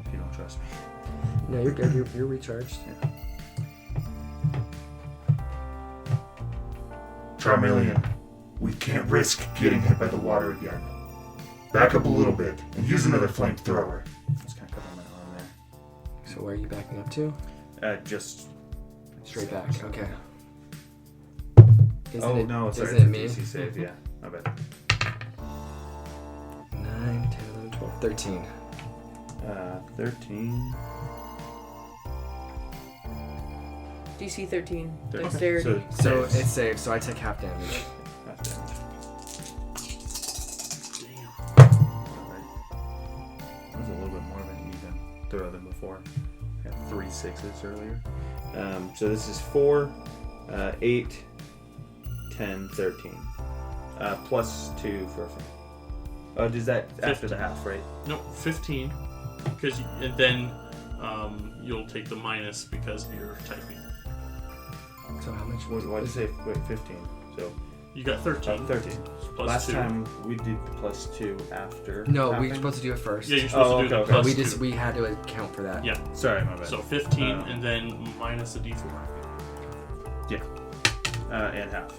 If you don't trust me. No, you're good. You're recharged. Charmeleon, we can't risk getting hit by the water again. Back up a little bit and use another flamethrower. Just kind of cover my arm there. So where are you backing up to? Just... Straight back. Okay. no, sorry. Isn't it me? DC save, yeah. My bad. 9, 10, 11, 12, 13. 13. DC 13. Okay. Dexterity. So saves. it's saved, so I take half damage. Half damage. Damn. Alright. That was a little bit more of an even throw than before. I got 3 6s earlier. So this is 4, 8, 10, 13. Plus 2 for... does that after the half, right? No, 15. And then you'll take the minus because you're typing. So how much? Why did you say 15? So You got 13. 13. Plus Last 2. time we did plus 2 after. No, we were halving? supposed to do it first. Yeah, you're supposed Oh, to do okay, the okay. plus we 2. had to account for that. Yeah. Sorry, my bad. So 15 and then minus a d4. Yeah. And half.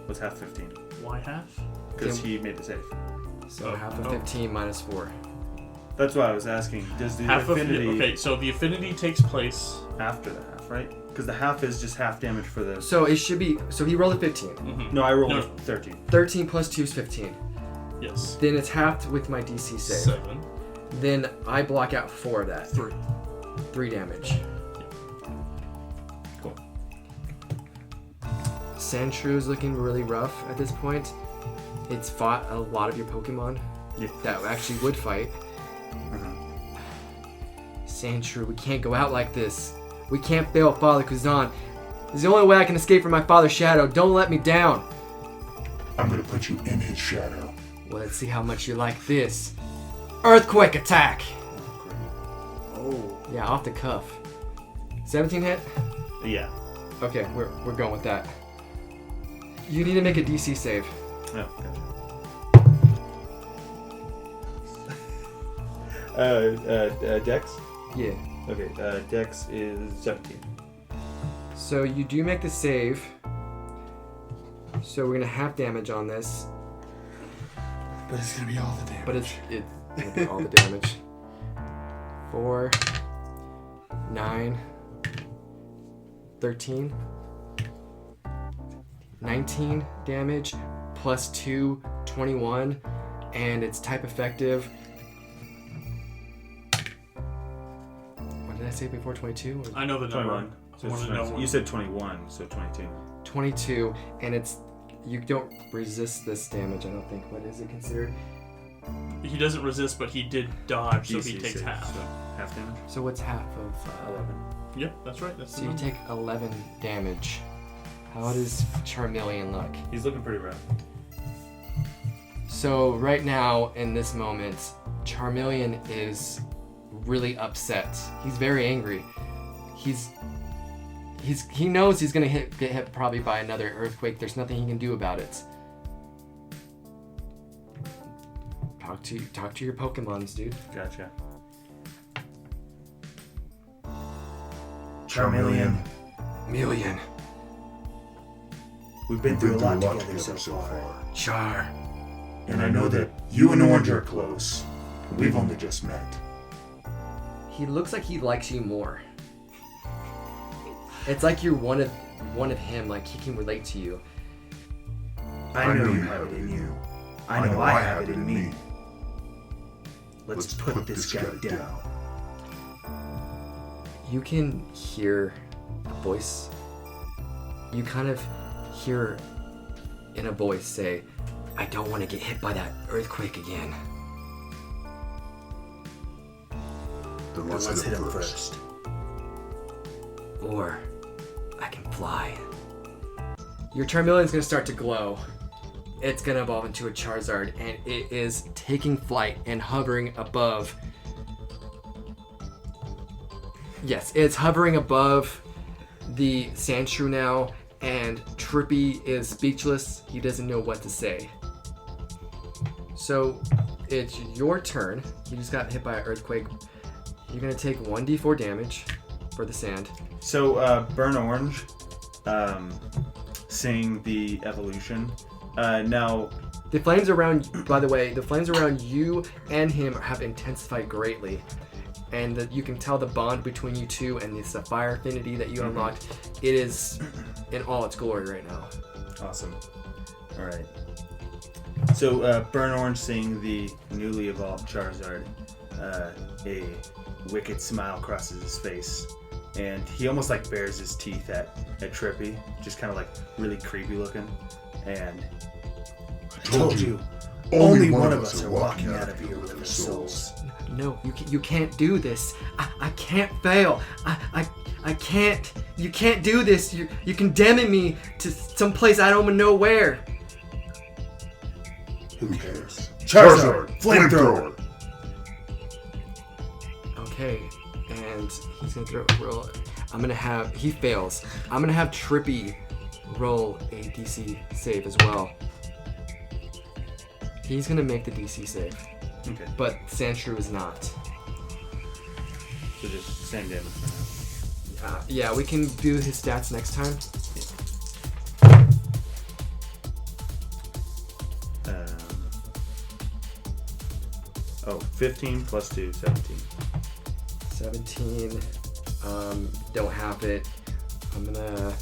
What's half 15? Why half? Because he made the save. So Oh, half of oh. 15 minus 4. That's why I was asking. Does the Half affinity of okay, so the affinity takes place. after the half, right? Because the half is just half damage for the. So it should be. So he rolled a 15. Mhm. No, I rolled No. 13. 13 plus 2 is 15. Yes. Then it's halved with my DC save. 7. Then I block out 4 of that. 3. 3 damage. Cool. Sandshrew looking really rough at this point. It's fought a lot of your Pokemon Yeah. that actually would fight. Uh-huh. Sandshrew, we can't go out like this. We can't fail Father Kuzan. It's the only way I can escape from my father's shadow. Don't let me down. I'm gonna put you in his shadow. Well, let's see how much you like this. Earthquake attack. Oh. Yeah, off the cuff. 17 hit? Yeah. Okay, we're going with that. You need to make a DC save. Oh, gotcha. Dex? Yeah. Okay, Dex is 17. So you do make the save. So we're gonna have damage on this, But it's gonna be all the damage. but it's gonna be all the damage. 4, 9, 13, 19 damage, plus 2, 21, and it's type effective. What did I say before? 22? I know the number. 21. I want to know. You said 21, so 22. 22, and it's you don't resist this damage. I don't think. What is it considered? He doesn't resist, but he did dodge, so he DC takes 6, half. So half damage. So what's half of 11. Yep, that's right. That's So the you number. take 11 damage. How does Charmeleon look? He's looking pretty rough. So right now, in this moment, Charmeleon is really upset. He's very angry. He knows he's gonna get hit probably by another earthquake. There's nothing he can do about it. Talk to your Pokemons, dude. Gotcha. Charmeleon, Million. We've been through a lot together so far. Char. and I know that you and Orange are close. We've only just met. He looks like he likes you more. It's like you're one of him. Like he can relate to you. I know you have it in you. I know I have it in me. Let's put this guy down. You can hear a voice. You kind of hear in a voice say, "I don't want to get hit by that earthquake again." Then Let's hit him first. Or I can fly. Your Charmeleon's gonna start to glow. It's gonna evolve into a Charizard, and it is taking flight and hovering above. Yes, it's hovering above the Sandshrew now, and Trippy is speechless. He doesn't know what to say. So it's your turn. You just got hit by an earthquake. You're gonna take 1d4 damage for the sand. So, Burn Orange, seeing the evolution. Now, The flames around, by the way, the flames around you and him have intensified greatly. And you can tell the bond between you two and this fire affinity that you unlocked. It is in all its glory right now. awesome. All right. So, Burn Orange seeing the newly evolved Charizard, a wicked smile crosses his face, and he almost like bares his teeth at Trippy, just kind of like really creepy looking, and I told you, Only one of us are walking out of here with our souls. No, you can't do this. I can't fail. I can't. You can't do this. You're condemning me to someplace I don't even know where. Who cares? Charizard, flamethrower. Okay, and he's gonna roll. He fails. I'm gonna have Trippy roll a DC save as well. He's gonna make the DC save, okay, but Sandshrew is not. so just same damage for now. Yeah, we can do his stats next time. 15 plus 2, 17. 17. Don't have it. I'm gonna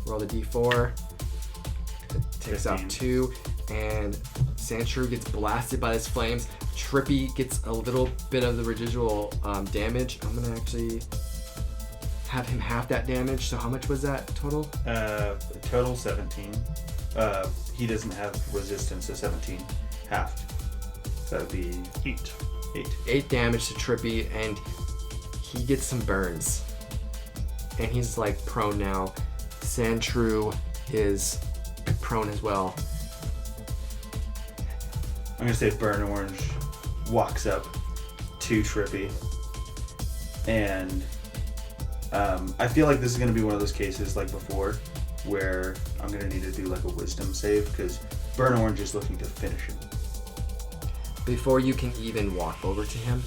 roll the D4. It takes off 15. 2, and Sandshrew gets blasted by his flames. Trippy gets a little bit of the residual damage. I'm gonna actually have him half that damage. So how much was that total? Total 17. He doesn't have resistance, so 17. Halved. So that would be 8. 8. 8 damage to Trippy, and he gets some burns. And he's like prone now. Sandshrew is prone as well. I'm gonna say Burn Orange walks up to Trippy, and I feel like this is gonna be one of those cases like before, where I'm gonna need to do like a Wisdom save because Burn Orange is looking to finish him. Before you can even walk over to him,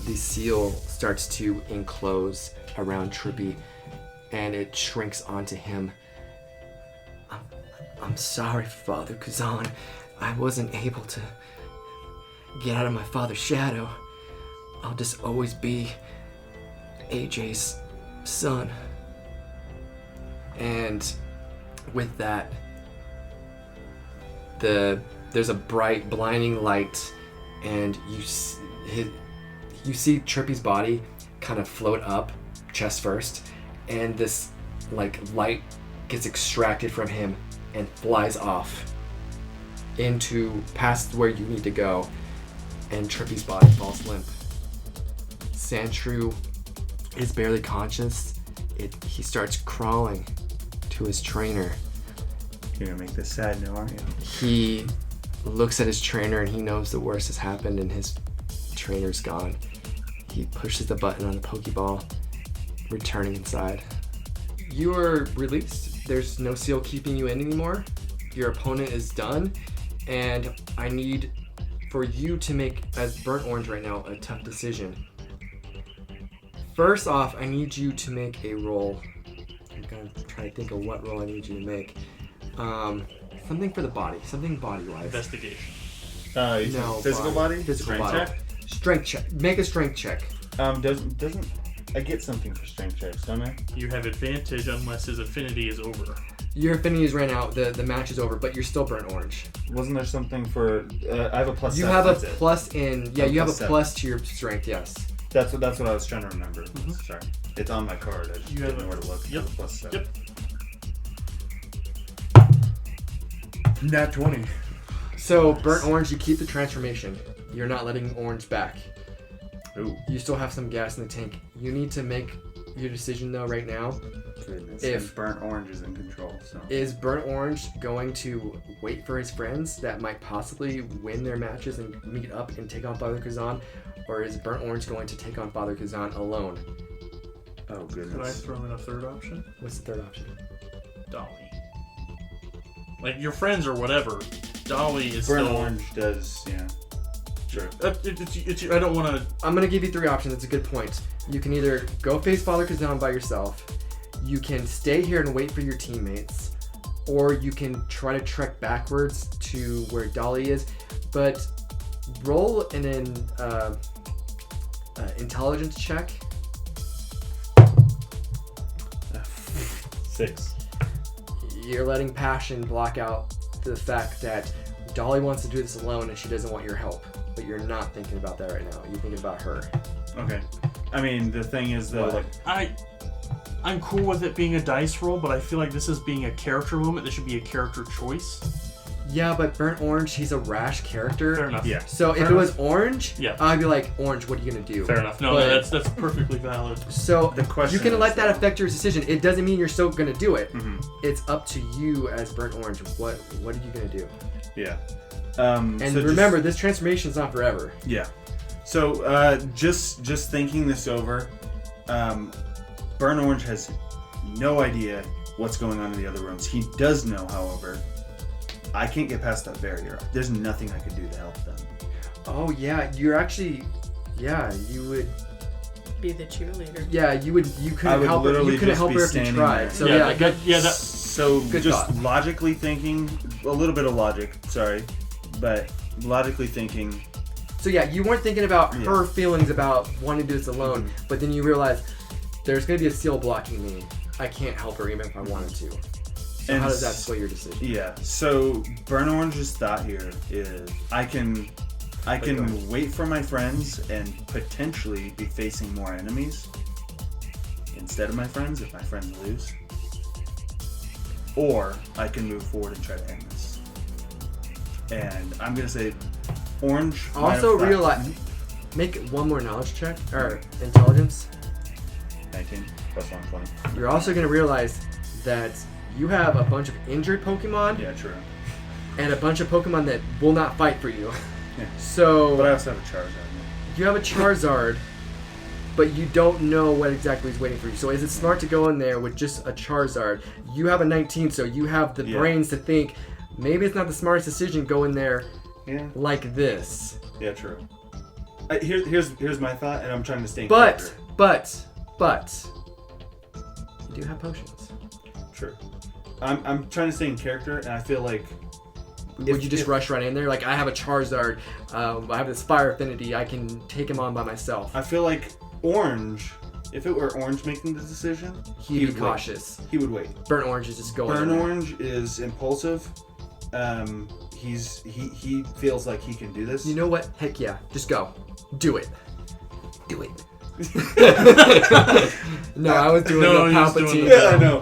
the seal starts to enclose around Trippy, and it shrinks onto him. I'm sorry, Father Kazan. I wasn't able to get out of my father's shadow. I'll just always be AJ's son. And with that, there's a bright, blinding light, and you see Trippy's body kind of float up, chest first, and this light gets extracted from him and flies off into past where you need to go, and Trippy's body falls limp. Sandshrew is barely conscious. He starts crawling to his trainer. You're gonna make this sad now, aren't you? He looks at his trainer and he knows the worst has happened and his trainer's gone. He pushes the button on the Pokeball, returning inside. You are released. There's no seal keeping you in anymore. Your opponent is done, and I need for you to make, as Burnt Orange right now, a tough decision. First off, I need you to make a roll. I'm gonna try to think of what roll I need you to make. Something for the body, something body-wise. Investigation. No, physical body? Physical Strength body. check? Strength check. Make a strength check. Doesn't I get something for strength checks, don't I? You have advantage unless his affinity is over. Your affinities ran out. The match is over, but you're still burnt orange. Wasn't there something for? I have a plus. You 7, have a that's it. plus in. Yeah, you have a +7. plus to your strength. Yes. That's what I was trying to remember. Sorry, it's on my card. I just You didn't have know where to look. Yep. +7. Yep. Nat 20. So burnt orange, you keep the transformation. You're not letting orange back. Ooh, You still have some gas in the tank. You need to make your decision though right now. goodness. If- And burnt orange is in control, so. Is burnt orange going to wait for his friends that might possibly win their matches and meet up and take on Father Kazan, or is burnt orange going to take on Father Kazan alone? Oh Could I goodness. throw in a third option? What's the third option? Dolly. Like your friends or whatever. Dolly is Burnt still. orange does, yeah. Sure. I don't want to. I'm gonna give you three options. It's a good point. You can either go face Father Kazan by yourself, you can stay here and wait for your teammates, or you can try to trek backwards to where Dolly is. But roll an intelligence check. 6. You're letting passion block out the fact that Dolly wants to do this alone and she doesn't want your help. But you're not thinking about that right now. You're thinking about her. Okay. I mean, the thing is though, What? like, I'm cool with it being a dice roll, but I feel like this is being a character moment. This should be a character choice. Yeah, but Burnt Orange, he's a rash character. Fair enough. yeah. So Fair if it was Orange, Yeah. I'd be like, Orange, what are you gonna do? Fair enough. No, But- that's perfectly valid. So The question you can let is, that though- affect your decision. It doesn't mean you're still gonna do it. Mhm. It's up to you as Burnt Orange. What are you gonna do? Yeah. And so remember, this transformation is not forever. Yeah. So just thinking this over, Burn Orange has no idea what's going on in the other rooms. He does know, however, I can't get past that barrier. There's nothing I could do to help them. Oh yeah, you're actually, yeah, you would. Be the cheerleader. Yeah, you would. You I couldn't would help her. literally You couldn't just help be her if you standing tried. there. So Yeah, yeah, that- good. yeah, that- So Good just thought. logically thinking, a little bit of logic, sorry, but logically thinking, So yeah, you weren't thinking about Yeah. her feelings about wanting to do this alone, but then you realize there's gonna be a seal blocking me. I can't help her even if I wanted to. So And how does that s- sway your decision? yeah. So Burn Orange's thought here is I can wait for my friends and potentially be facing more enemies instead of my friends if my friends lose. Or I can move forward and try to end this. And I'm gonna say Orange. might have Also thought- realize, make one more knowledge check or intelligence. 19 plus 1, 20. You're also gonna realize that you have a bunch of injured Pokemon Yeah, true. and a bunch of Pokemon that will not fight for you. Yeah. So But I also have a Charizard. you have a Charizard, but you don't know what exactly is waiting for you. So is it smart to go in there with just a Charizard? You have a 19, so you have the Yeah. brains to think maybe it's not the smartest decision go in there Yeah. like this. Yeah, true. Here's my thought, and I'm trying to stay in But character. you do have potions. True. I'm trying to stay in character, and I feel like. Would you just rush right in there? Like, I have a Charizard, I have this Fire Affinity, I can take him on by myself. I feel like Orange, if it were Orange making the decision, He'd be would cautious. Wait. He would wait. Burnt Orange is just going. Burnt Orange is impulsive. He feels like he can do this. You know what? Heck yeah. Just go. Do it. Do it. No, I was doing No, the he was doing Palpatine. the- Yeah, I know.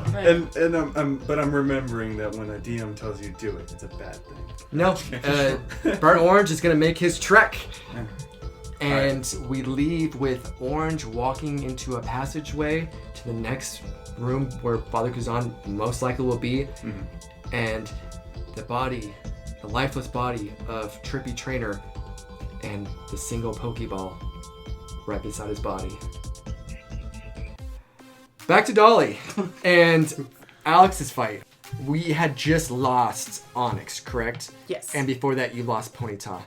Right. But I'm remembering that when a DM tells you do it, it's a bad thing. No, Burnt Orange is going to make his trek. Yeah. And we leave with Orange walking into a passageway to the next room where Father Kuzan most likely will be. Mhm. And the lifeless body of Trippy Trainer and the single Pokeball right beside his body. Back to Dolly and Alex's fight. We had just lost Onyx, correct? Yes. And before that, you lost Ponyta.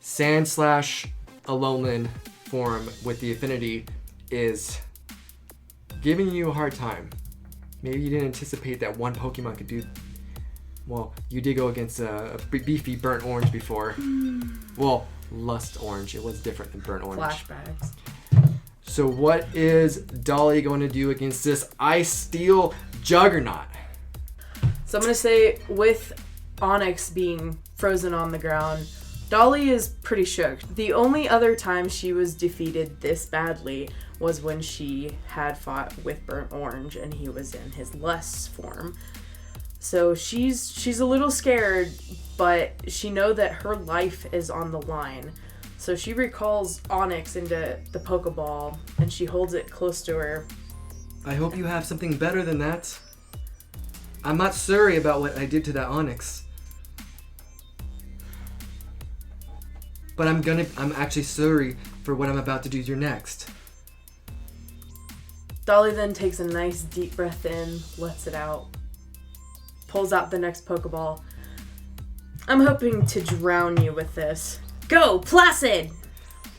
Sandslash Alolan form with the Affinity is giving you a hard time. Maybe you didn't anticipate that one Pokemon could do. Well, you did go against a beefy Burnt Orange before. Well, Lust Orange. It was different than Burnt Orange. Flashbacks. So what is Dolly going to do against this Ice Steel Juggernaut? So I'm going to say, with Onyx being frozen on the ground, Dolly is pretty shook. The only other time she was defeated this badly was when she had fought with Burnt Orange and he was in his Lust form. So she's a little scared, but she knows that her life is on the line. So she recalls Onyx into the Pokeball and she holds it close to her. I hope you have something better than that. I'm not sorry about what I did to that Onyx. But I'm actually sorry for what I'm about to do to you next. Dolly then takes a nice deep breath in, lets it out, pulls out the next Pokeball. I'm hoping to drown you with this. Go, Placid!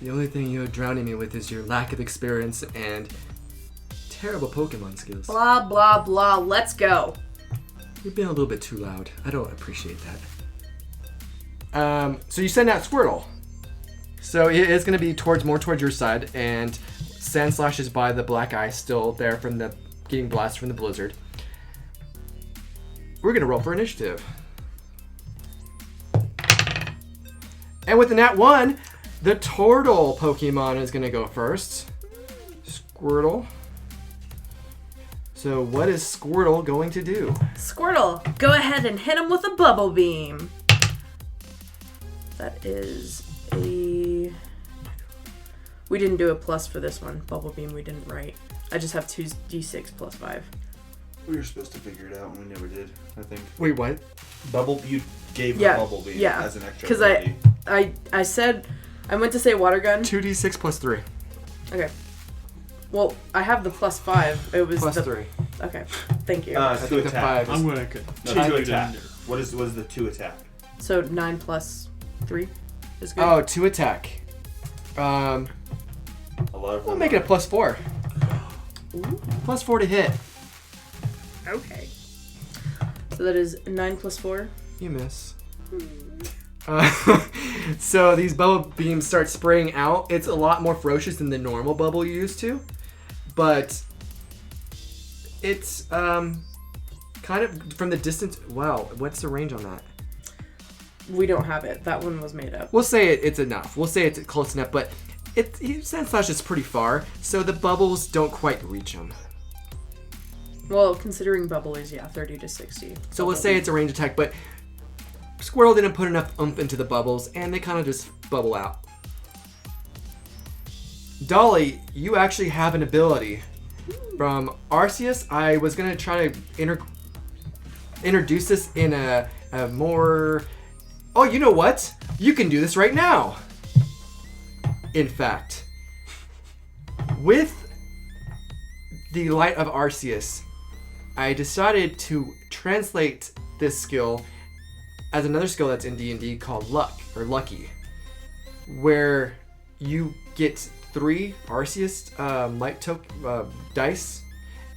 The only thing you're drowning me with is your lack of experience and terrible Pokemon skills. Blah, blah, blah, let's go. You're being a little bit too loud. I don't appreciate that. So you send out Squirtle. So it is going to be more towards your side, and Sandslash is by the black eye, still there from the getting blasted from the blizzard. We're going to roll for initiative. And with the nat 1, the Turtle Pokemon is going to go first. Squirtle. So what is Squirtle going to do? Squirtle, go ahead and hit him with a Bubble Beam. That is a... We didn't do a plus for this one. Bubble Beam we didn't write. I just have 2d6 plus 5. We were supposed to figure it out, and we never did, I think. Wait, what? You gave Yeah, a Bubble Beam yeah, as an extra 'cause ability. I said... I meant to say Water Gun. 2d6 plus 3. Okay. Well, I have the plus 5. It was Plus the... 3. Okay, thank you. I Two think the attack. 5 I'm is... gonna No, change two it attack. under. What is the 2 attack? So 9 plus 3 is good. Oh, 2 attack. A lot of We'll them make it a are- plus 4. Ooh, Plus 4 to hit. okay. So that is 9 plus 4. You miss. So these bubble beams start spraying out. It's a lot more ferocious than the normal bubble you used to, but it's kind of from the distance. Wow, what's the range on that? We don't have it. That one was made up. We'll say it's enough. We'll say it's close enough, but Sandslash is pretty far, so the bubbles don't quite reach him. Well, considering bubble is, 30 to 60. So we'll say it's a range attack, but Squirrel didn't put enough oomph into the bubbles, and they kind of just bubble out. Dolly, you actually have an ability. From Arceus, I was going to try to introduce this in a more... Oh, you know what? You can do this right now. In fact, with the Light of Arceus, I decided to translate this skill as another skill that's in D&D called Luck, or Lucky, where you get 3 Arceus light dice,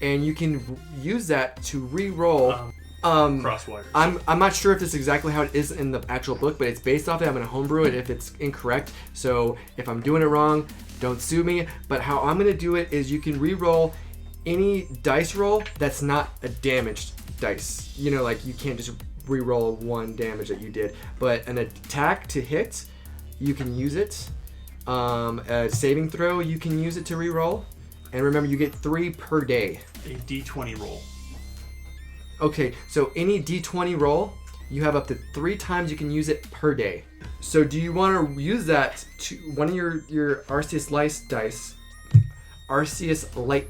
and you can use that to re-roll. Crosswire. I'm not sure if this is exactly how it is in the actual book, but it's based off it. I'm gonna homebrew it if it's incorrect. So if I'm doing it wrong, don't sue me. But how I'm gonna do it is you can re-roll any dice roll that's not a damaged dice. You know, like you can't just re-roll one damage that you did. But an attack to hit, you can use it. A saving throw, you can use it to re-roll. And remember, you get 3 per day. A D20 roll. Okay, so any D20 roll, you have up to 3 times you can use it per day. So do you want to use that to one of your Arceus Light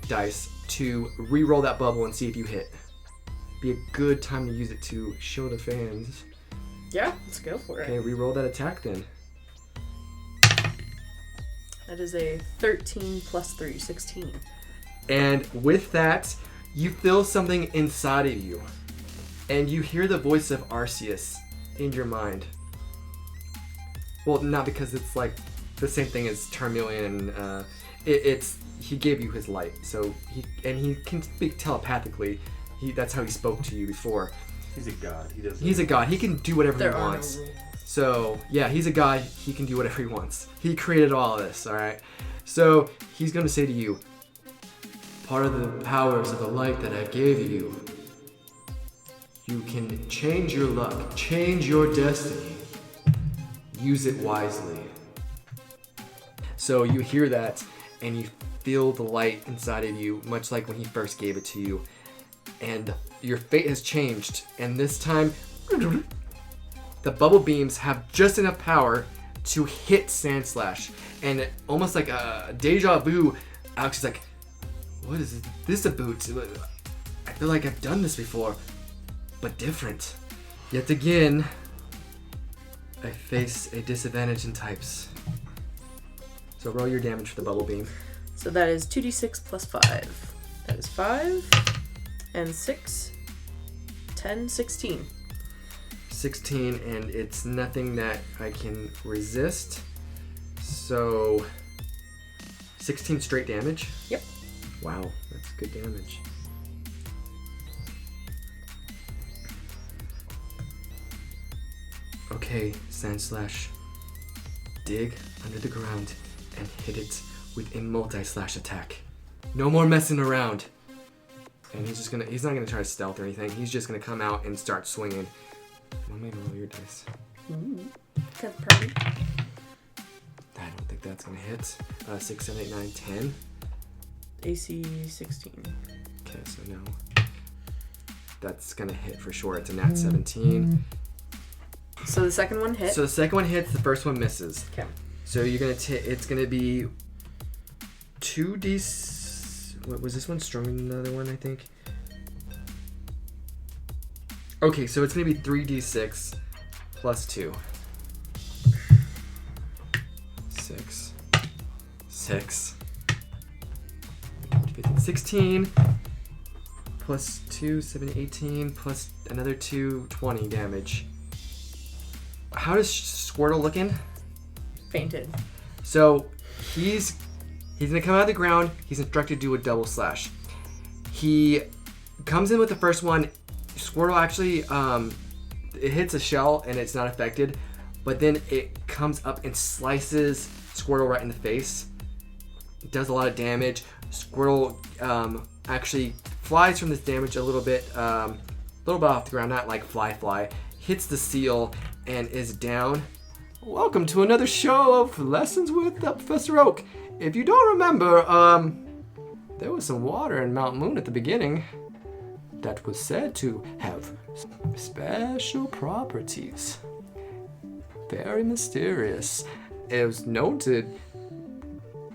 dice to re-roll that bubble and see if you hit? Be a good time to use it to show the fans. Yeah, let's go for it. Okay, re-roll that attack then. That is a 13 plus 3, 16. And with that, you feel something inside of you. And you hear the voice of Arceus in your mind. Well, not because it's like the same thing as Charmeleon. It's he gave you his light, so he can speak telepathically. That's how he spoke to you before. He's a god. He's a god. He can do whatever There he are wants. no rules. So yeah, he's a god. He can do whatever he wants. He created all of this. All right. So he's gonna say to you, part of the powers of the light that I gave you, you can change your luck, change your destiny. Use it wisely. So you hear that and you feel the light inside of you, much like when he first gave it to you. And your fate has changed. And this time, the bubble beams have just enough power to hit Sandslash. And almost like a deja vu, Alex is like, what is this about? I feel like I've done this before, but different. Yet again, I face a disadvantage in types. So roll your damage for the bubble beam. So that is 2d6 plus 5. That is 5 and 6, 10, 16. 16, and it's nothing that I can resist. So 16 straight damage? Yep. Wow, that's good damage. Okay, Sandslash. Dig under the ground and hit it with a multi-slash attack. No more messing around. And he's not gonna try to stealth or anything. He's just gonna come out and start swinging. Want me to roll your dice? Got the party. I don't think that's gonna hit. 6, 7, 8, 9, 10. AC 16. Okay, so now that's gonna hit for sure. It's a nat 17. So the second one hit. So the second one hits, the first one misses. Okay. So you're gonna it's gonna be 2d. What was this one stronger than the other one? I think. Okay, so it's gonna be 3d6 plus 2. 6. 15, 16 plus 2, 7, 18 plus another 2, 20 damage. How does Squirtle looking? Fainted. So he's gonna come out of the ground. He's instructed to do a double slash. He comes in with the first one. Squirtle actually it hits a shell and it's not affected, but then it comes up and slices Squirtle right in the face. It does a lot of damage. Squirtle actually flies from this damage a little bit off the ground, not like fly. Hits the seal and is down. Welcome to another show of Lessons with Professor Oak. If you don't remember, there was some water in Mount Moon at the beginning that was said to have special properties. Very mysterious. It was known to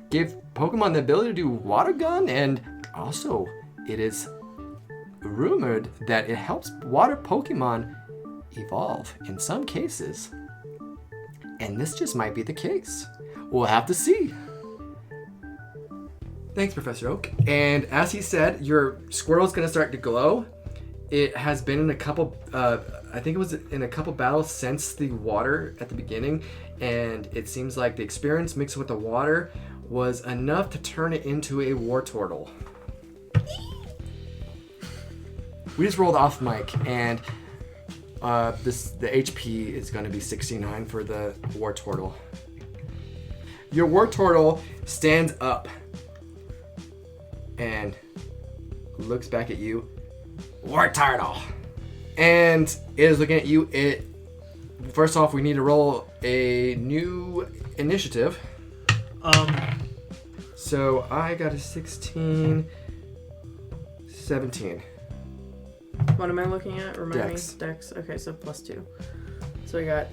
give Pokemon the ability to do water gun, and also it is rumored that it helps water Pokemon evolve in some cases. And this just might be the case. We'll have to see. Thanks, Professor Oak. And as he said, your Squirtle's gonna start to glow. It has been in a couple, I think it was in a couple battles since the water at the beginning, and it seems like the experience mixed with the water was enough to turn it into a Wartortle. we just rolled off mic, and the HP is going to be 69 for the war turtle. Your war turtle stands up and looks back at you. War turtle. And it is looking at you. First off, we need to roll a new initiative. So I got a 16, 17. What am I looking at? Remind Dex. me. Dex. Okay, so +2. So I got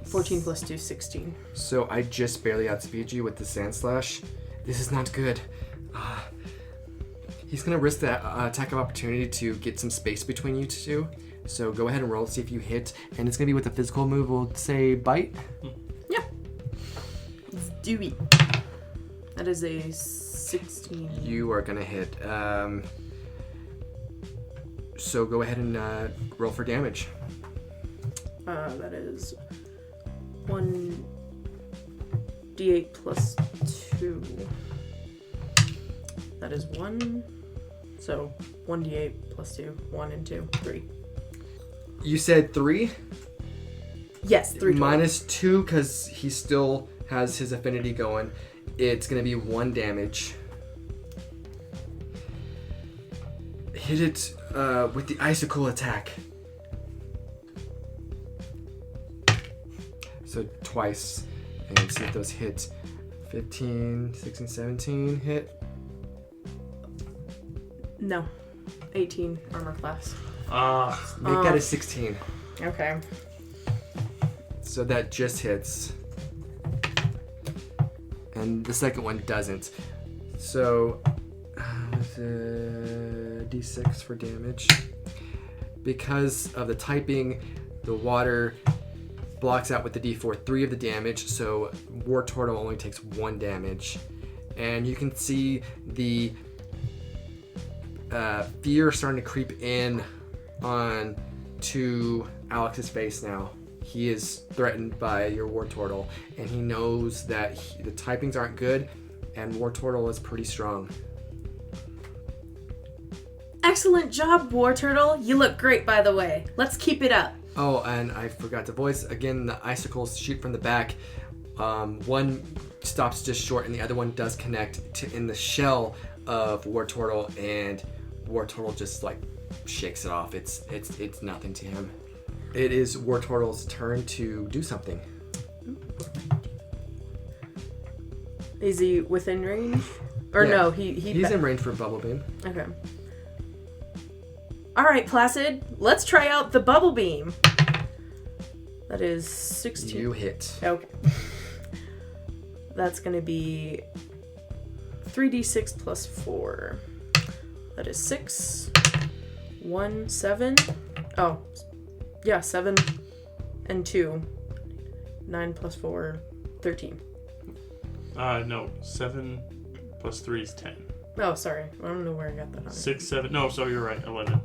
14 + 2, 16. So I just barely outspeed you with the sand slash. This is not good. He's gonna risk that attack of opportunity to get some space between you two. So go ahead and roll, see if you hit, and it's gonna be with a physical move. We'll say bite. Yeah. Let's do it. That is a 16. You are gonna hit. So go ahead and roll for damage. That is 1d8 + 2. That is 1. So 1d8 + 2. 1 and 2. 3. You said 3? Yes, 3 total. Minus 2 because he still has his affinity going. It's gonna be 1 damage. Hit it with the icicle attack. So twice. And see if those hit. 15, 16, 17 hit. No. 18 armor class. Make that a 16. Okay. So that just hits. And the second one doesn't. So, D6 for damage. Because of the typing, the water blocks out with the D4 3 of the damage, so War Turtle only takes 1 damage. And you can see the fear starting to creep in on to Alex's face now. He is threatened by your War Turtle, and he knows that the typings aren't good, and War Turtle is pretty strong. Excellent job, War Turtle. You look great, by the way. Let's keep it up. Oh, and I forgot to voice again. The icicles shoot from the back. One stops just short, and the other one does connect in the shell of War Turtle, and War Turtle just like shakes it off. It's nothing to him. It is War Turtle's turn to do something. Is he within range? Or Yeah. no, He's he's in range for Bubble Beam. Okay. All right, Placid. Let's try out the bubble beam. That is 16. You hit. Okay. That's gonna be 3d6 + 4. That is 6. 1, 7. Oh, yeah, 7 and 2. 9 + 4, 13. No, 7 + 3 is 10. Oh, sorry. I don't know where I got that on. 6, 7. No, so you're right. 11.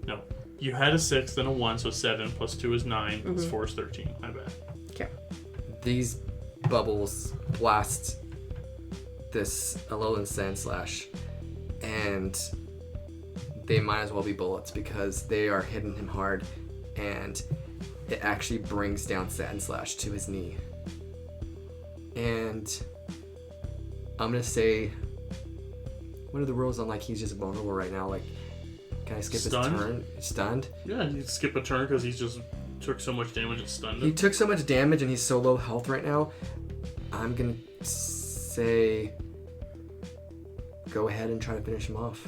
No, you had a 6, then a 1, so 7 + 2 is 9. Plus 4 is 13. My bad. Okay. These bubbles blast this Alolan Sand Slash, and they might as well be bullets because they are hitting him hard, and it actually brings down Sand Slash to his knee. And I'm gonna say, what are the rules on like he's just vulnerable right now? Like, can I skip Stunned? his turn? Stunned? Yeah, you skip a turn because he's just took so much damage it stunned He him. took so much damage and he's so low health right now. I'm gonna say, go ahead and try to finish him off.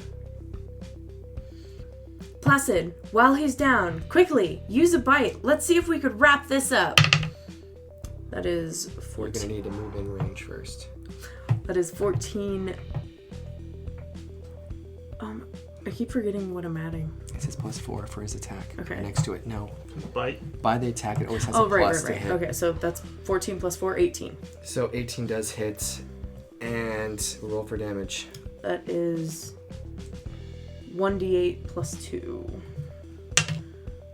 Placid, while he's down, quickly, use a bite. Let's see if we could wrap this up. That is We're 14. gonna need to move in range first. That is 14. I keep forgetting what I'm adding. It says +4 for his attack. Okay. Next to it, no. Bite. By the attack, it always has Oh, a right. plus to hit. Okay, so that's 14 + 4, 18. So 18 does hit, and roll for damage. That is 1d8 + 2.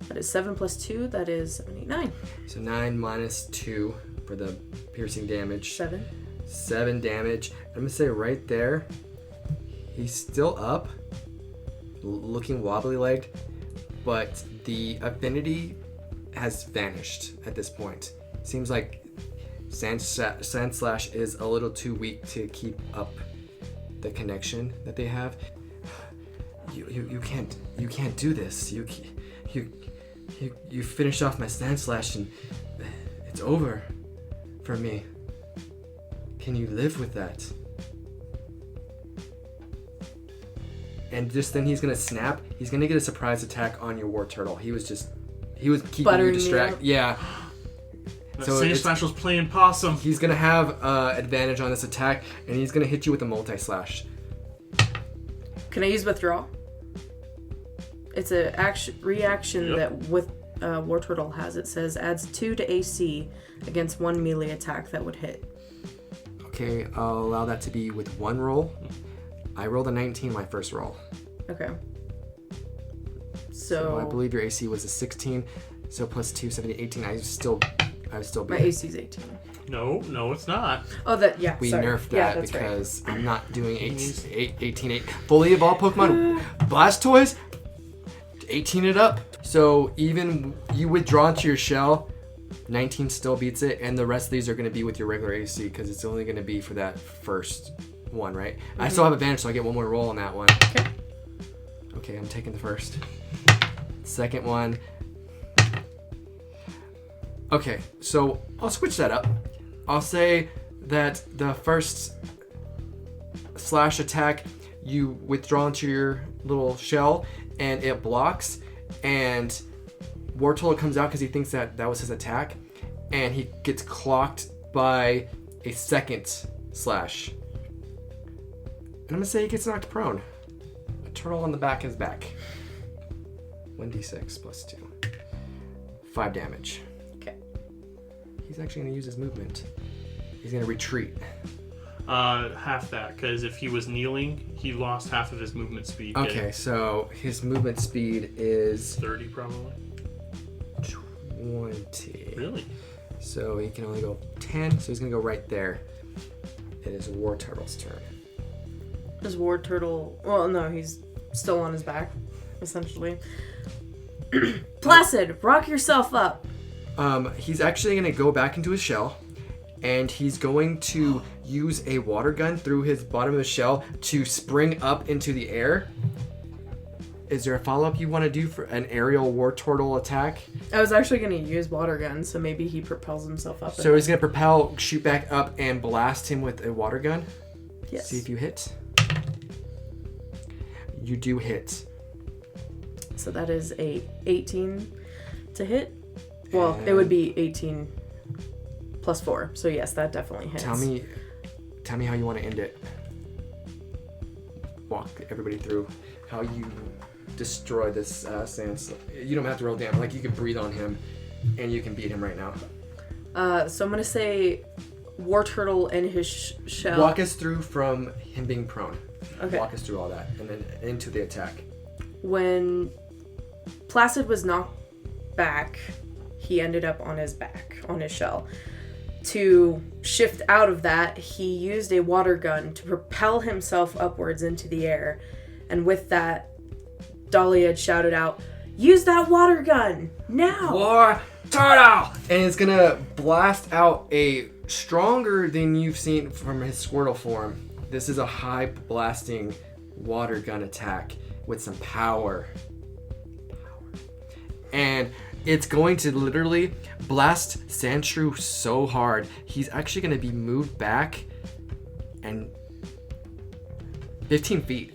That is 7 + 2. That is 7, 8, 9. So 9 minus 2 for the piercing damage. 7. 7 damage. I'm gonna say right there, he's still up. looking wobbly-legged, but the affinity has vanished at this point. Seems like Sand Slash is a little too weak to keep up the connection that they have. You can't do this. You finished off my Sand Slash and it's over for me. Can you live with that? And just then he's gonna snap. He's gonna get a surprise attack on your War Turtle. He was keeping Buttering you distracted. Yeah. So Sand Slash was playing possum. He's gonna have advantage on this attack, and he's gonna hit you with a multi-slash. Can I use withdraw? It's a reaction that with War Turtle has. It says adds 2 to AC against 1 melee attack that would hit. Okay, I'll allow that to be with 1 roll. I rolled a 19 my first roll. Okay. So I believe your AC was a 16. So plus 2, 17, 18. I would still be. My AC is 18. No, it's not. Oh, that We sorry. nerfed Yeah, that that's because I'm not doing 18. Fully evolved Pokemon Blastoise, 18 it up. So even you withdraw into your shell, 19 still beats it, and the rest of these are going to be with your regular AC because it's only going to be for that first one, right? Mm-hmm. I still have advantage, so I get 1 more roll on that one. Okay, I'm taking the first. Second one. Okay, so I'll switch that up. I'll say that the first slash attack, you withdraw into your little shell, and it blocks, and War Turtle comes out because he thinks that was his attack, and he gets clocked by a second slash. And I'm going to say he gets knocked prone. A turtle on the back is back. 1d6 plus 2. 5 damage. Okay. He's actually going to use his movement. He's going to retreat. Half that, because if he was kneeling, he lost half of his movement speed. Okay, so his movement speed is 30 probably. 20. Really? So he can only go 10, so he's going to go right there. It is War Turtle's turn. Is War Turtle... Well, no, he's still on his back, essentially. Placid, rock yourself up. He's actually going to go back into his shell, and he's going to use a water gun through his bottom of the shell to spring up into the air. Is there a follow-up you want to do for an aerial War Turtle attack? I was actually going to use water gun, so maybe he propels himself up. So he's going to propel, shoot back up, and blast him with a water gun? Yes. See if you hit. You do hit. So that is a 18 to hit. Well, it would be 18 plus 4. So yes, that definitely hits. Tell me how you want to end it. Walk everybody through how you destroy this sand. You don't have to roll damage. Like, you can breathe on him, and you can beat him right now. So I'm gonna say War Turtle and his shell. Walk us through from him being prone. Okay. Walk us through all that, and then into the attack. When Placid was knocked back, he ended up on his back, on his shell. To shift out of that, he used a water gun to propel himself upwards into the air. And with that, Dolly had shouted out, "Use that water gun, now!" War Turtle! And it's gonna blast out a stronger than you've seen from his Squirtle form. This is a high blasting water gun attack with some power. And it's going to literally blast Sandshrew so hard, he's actually going to be moved back and 15 feet.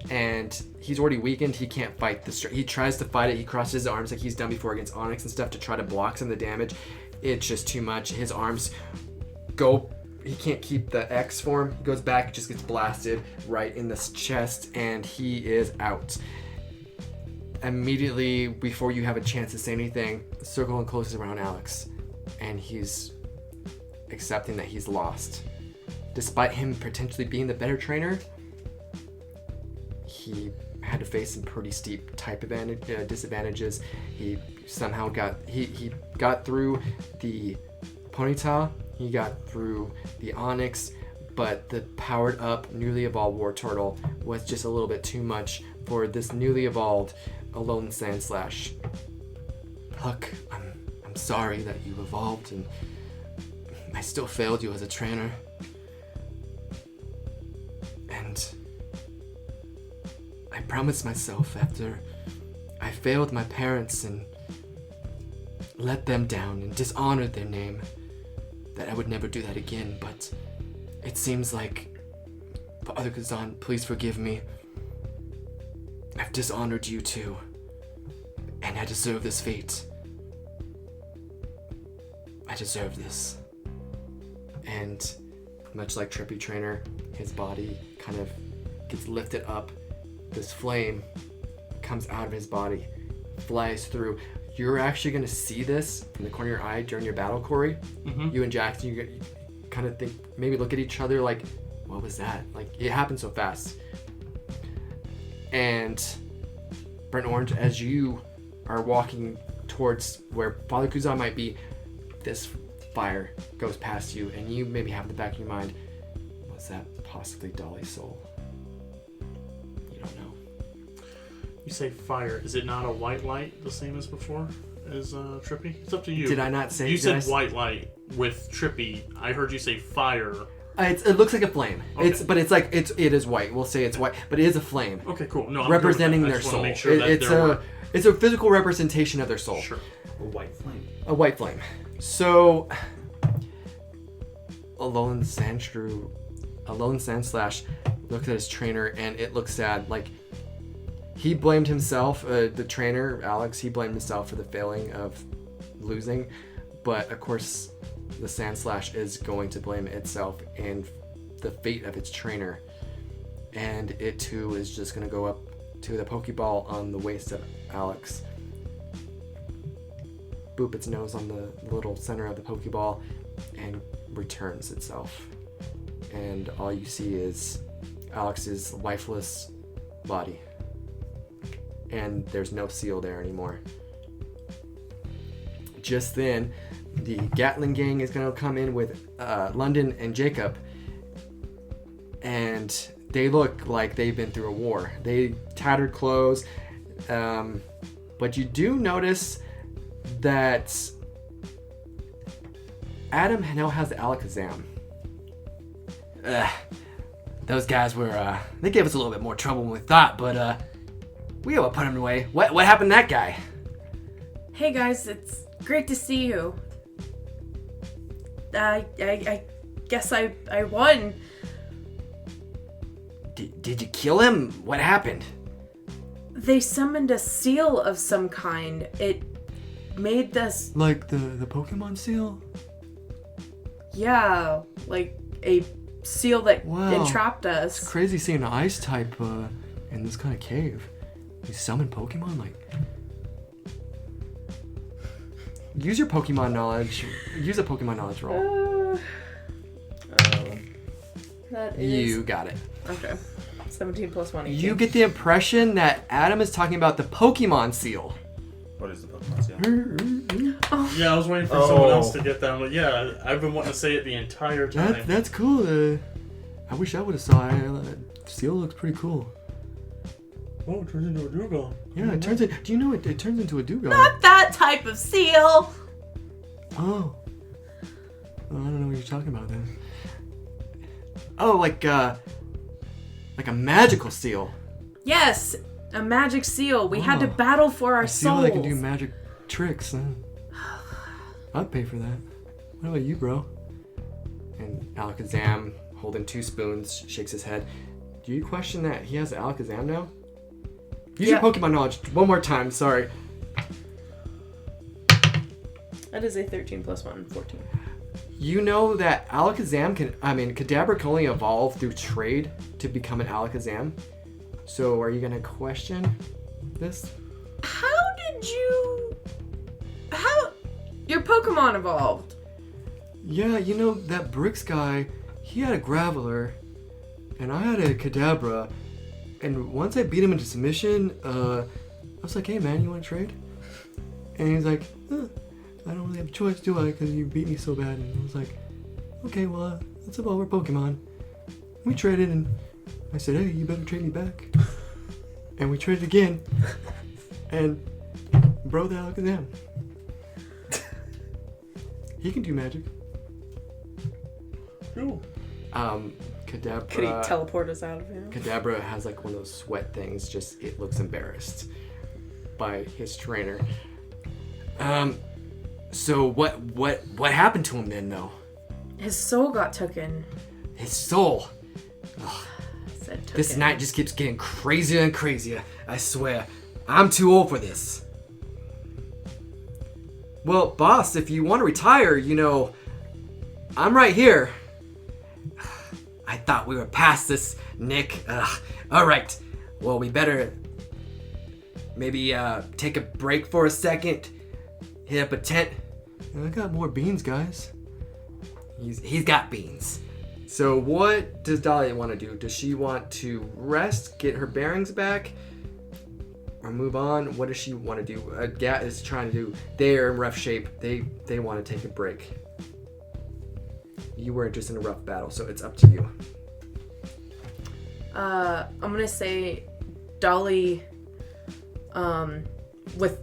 And he's already weakened. He can't fight the he tries to fight it. He crosses his arms like he's done before against Onyx and stuff to try to block some of the damage. It's just too much. His arms go... He can't keep the X form. He goes back, just gets blasted right in the chest, and he is out. Immediately, before you have a chance to say anything, the circle encloses around Alex, and he's accepting that he's lost. Despite him potentially being the better trainer, he had to face some pretty steep type disadvantages. He somehow got through the Ponyta. He got through the Onyx, but the powered up, newly evolved War Turtle was just a little bit too much for this newly evolved Alone Sandslash. Look, I'm sorry that you evolved and I still failed you as a trainer. And I promised myself after I failed my parents and let them down and dishonored their name that I would never do that again, but it seems like, Father Kazan, please forgive me. I've dishonored you too, and I deserve this fate. I deserve this. And much like Trippy Trainer, his body kind of gets lifted up. This flame comes out of his body, flies through. You're actually going to see this from the corner of your eye during your battle, Corey. Mm-hmm. You and Jackson, you kind of think, maybe look at each other like, what was that? Like, it happened so fast. And Burnt Orange, as you are walking towards where Father Kuzan might be, this fire goes past you, and you maybe have in the back of your mind, was that possibly Dolly's soul? You don't know. You say fire. Is it not a white light the same as before? As Trippy? It's up to you. Did I not say? You said white light with Trippy. I heard you say fire. It looks like a flame. Okay. It is white. We'll say it's white, but it is a flame. Okay, cool. No, I'm representing good with that. I their just soul. wanna make sure that It's a physical representation of their soul. Sure. A white flame. A white flame. So, Alone Sandslash looks at his trainer, and it looks sad. Like, he blamed himself. The trainer, Alex, he blamed himself for the failing of losing. But of course, the Sandslash is going to blame itself and the fate of its trainer. And it too is just going to go up to the Pokeball on the waist of Alex. Boop its nose on the little center of the Pokeball and returns itself. And all you see is Alex's lifeless body. And there's no seal there anymore. Just then, the Gatling gang is going to come in with London and Jacob. And they look like they've been through a war. They tattered clothes. But you do notice that Adam now has the Alakazam. Those guys were, they gave us a little bit more trouble than we thought, but we will put him away. What happened to that guy? Hey guys, it's great to see you. I guess I won. Did you kill him? What happened? They summoned a seal of some kind. It made this... Like the Pokemon seal? Yeah, like a seal that Wow. entrapped us. It's crazy seeing an ice type in this kind of cave. You summon Pokemon? Like... Use your Pokemon knowledge. Use a Pokemon knowledge roll. That is... You got it. Okay. 17 plus 1, 18. You get the impression that Adam is talking about the Pokemon seal. What is the Pokemon seal? Yeah, I was waiting for someone else to get that. But yeah, I've been wanting to say it the entire time. That's cool. I wish I would have saw it. Seal looks pretty cool. Oh, it turns into a Dugong. Yeah, it turns in. Do you know it turns into a Dugong? Not that type of seal! Oh. Well, I don't know what you're talking about then. Oh, like a magical seal. Yes, a magic seal. We had to Oh. battle for our A seal souls. that can do magic tricks. I'd pay for that. What about you, bro? And Alakazam, holding 2 spoons, shakes his head. Do you question that he has Alakazam now? Use your Pokemon knowledge one more time, sorry. That is a 13 plus 1, 14. You know that Kadabra can only evolve through trade to become an Alakazam. So are you gonna question this? How your Pokemon evolved? Yeah, you know that Bricks guy, he had a Graveler, and I had a Kadabra, and once I beat him into submission, I was like, hey man, you wanna trade? And he's like, I don't really have a choice, do I? Because you beat me so bad. And I was like, okay, well, let's evolve our Pokemon. We traded, and I said, hey, you better trade me back. And we tried it again. And bro, that look at him. He can do magic. Cool. Kadabra. Could he teleport us out of here? Kadabra has like one of those sweat things. Just it looks embarrassed by his trainer. So what happened to him then, though? His soul got taken. His soul. Ugh. Said took This it. night just keeps getting crazier and crazier. I swear, I'm too old for this. Well, boss, if you want to retire, I'm right here. I thought we were past this, Nick. All right. Well, we better maybe take a break for a second. Hit up a tent. I got more beans, guys. He's got beans. So what does Dolly want to do? Does she want to rest, get her bearings back, or move on? What does she want to do? Gat is trying to do. They are in rough shape. They want to take a break. You were just in a rough battle, so it's up to you. I'm gonna say Dolly, with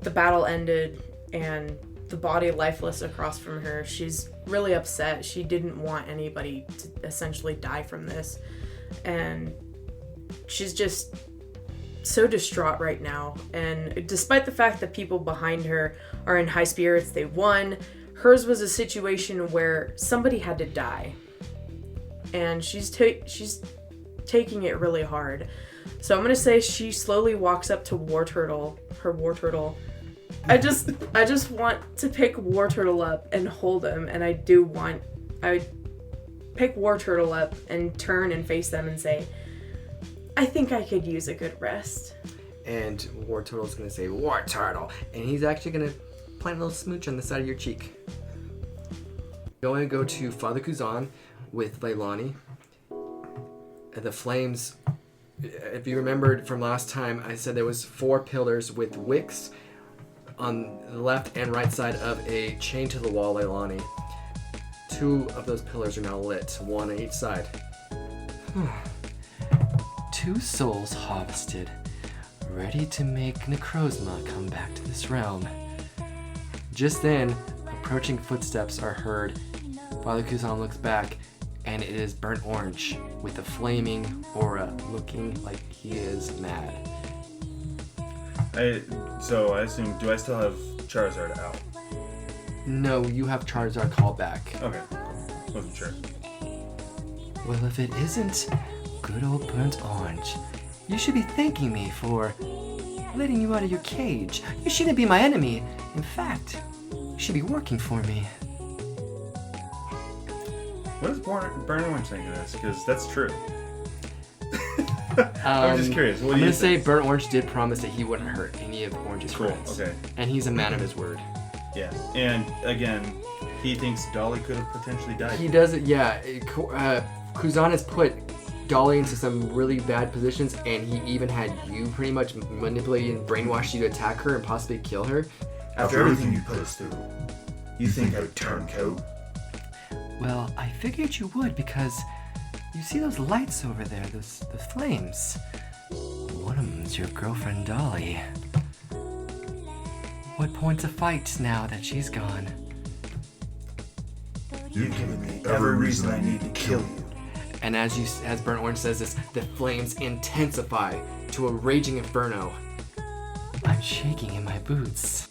the battle ended and the body lifeless across from her, she's really upset. She didn't want anybody to essentially die from this. And she's just so distraught right now. And despite the fact that people behind her are in high spirits, they won, hers was a situation where somebody had to die. And she's taking it really hard. So I'm gonna say she slowly walks up to her War Turtle. I just want to pick War Turtle up and hold him, and I would pick War Turtle up and turn and face them and say, I think I could use a good rest. And War Turtle's gonna say, War Turtle, and he's actually gonna plant a little smooch on the side of your cheek. Going to go to Father Kuzan with Leilani. The flames, if you remembered from last time, I said there was 4 pillars with wicks on the left and right side of a chain to the wall Leilani. 2 of those pillars are now lit, 1 on each side. 2 souls harvested, ready to make Necrozma come back to this realm. Just then, approaching footsteps are heard. Father Kuzan looks back, and it is Burnt Orange with a flaming aura, looking like he is mad. So I assume, do I still have Charizard out? No, you have Charizard call back. Okay, wasn't sure. Well, if it isn't good old Burnt Orange, you should be thanking me for letting you out of your cage. You shouldn't be my enemy. In fact, you should be working for me. What does Burnt Orange think of this? Because that's true. I'm just curious. What I'm do you gonna say think? Burnt Orange did promise that he wouldn't hurt any of Orange's friends. Okay. And he's a man of his word. Yeah. And again, he thinks Dolly could have potentially died. He does it, yeah. Kuzan has put Dolly into some really bad positions, and he even had you pretty much manipulate and brainwash you to attack her and possibly kill her. After everything you put us through, you think I'd turn coat? Well, I figured you would because you see those lights over there, those flames. One of them's your girlfriend Dolly. What point's a fight now that she's gone? You've given me every reason I need to kill you. And as Burnt Orange says this, the flames intensify to a raging inferno. I'm shaking in my boots.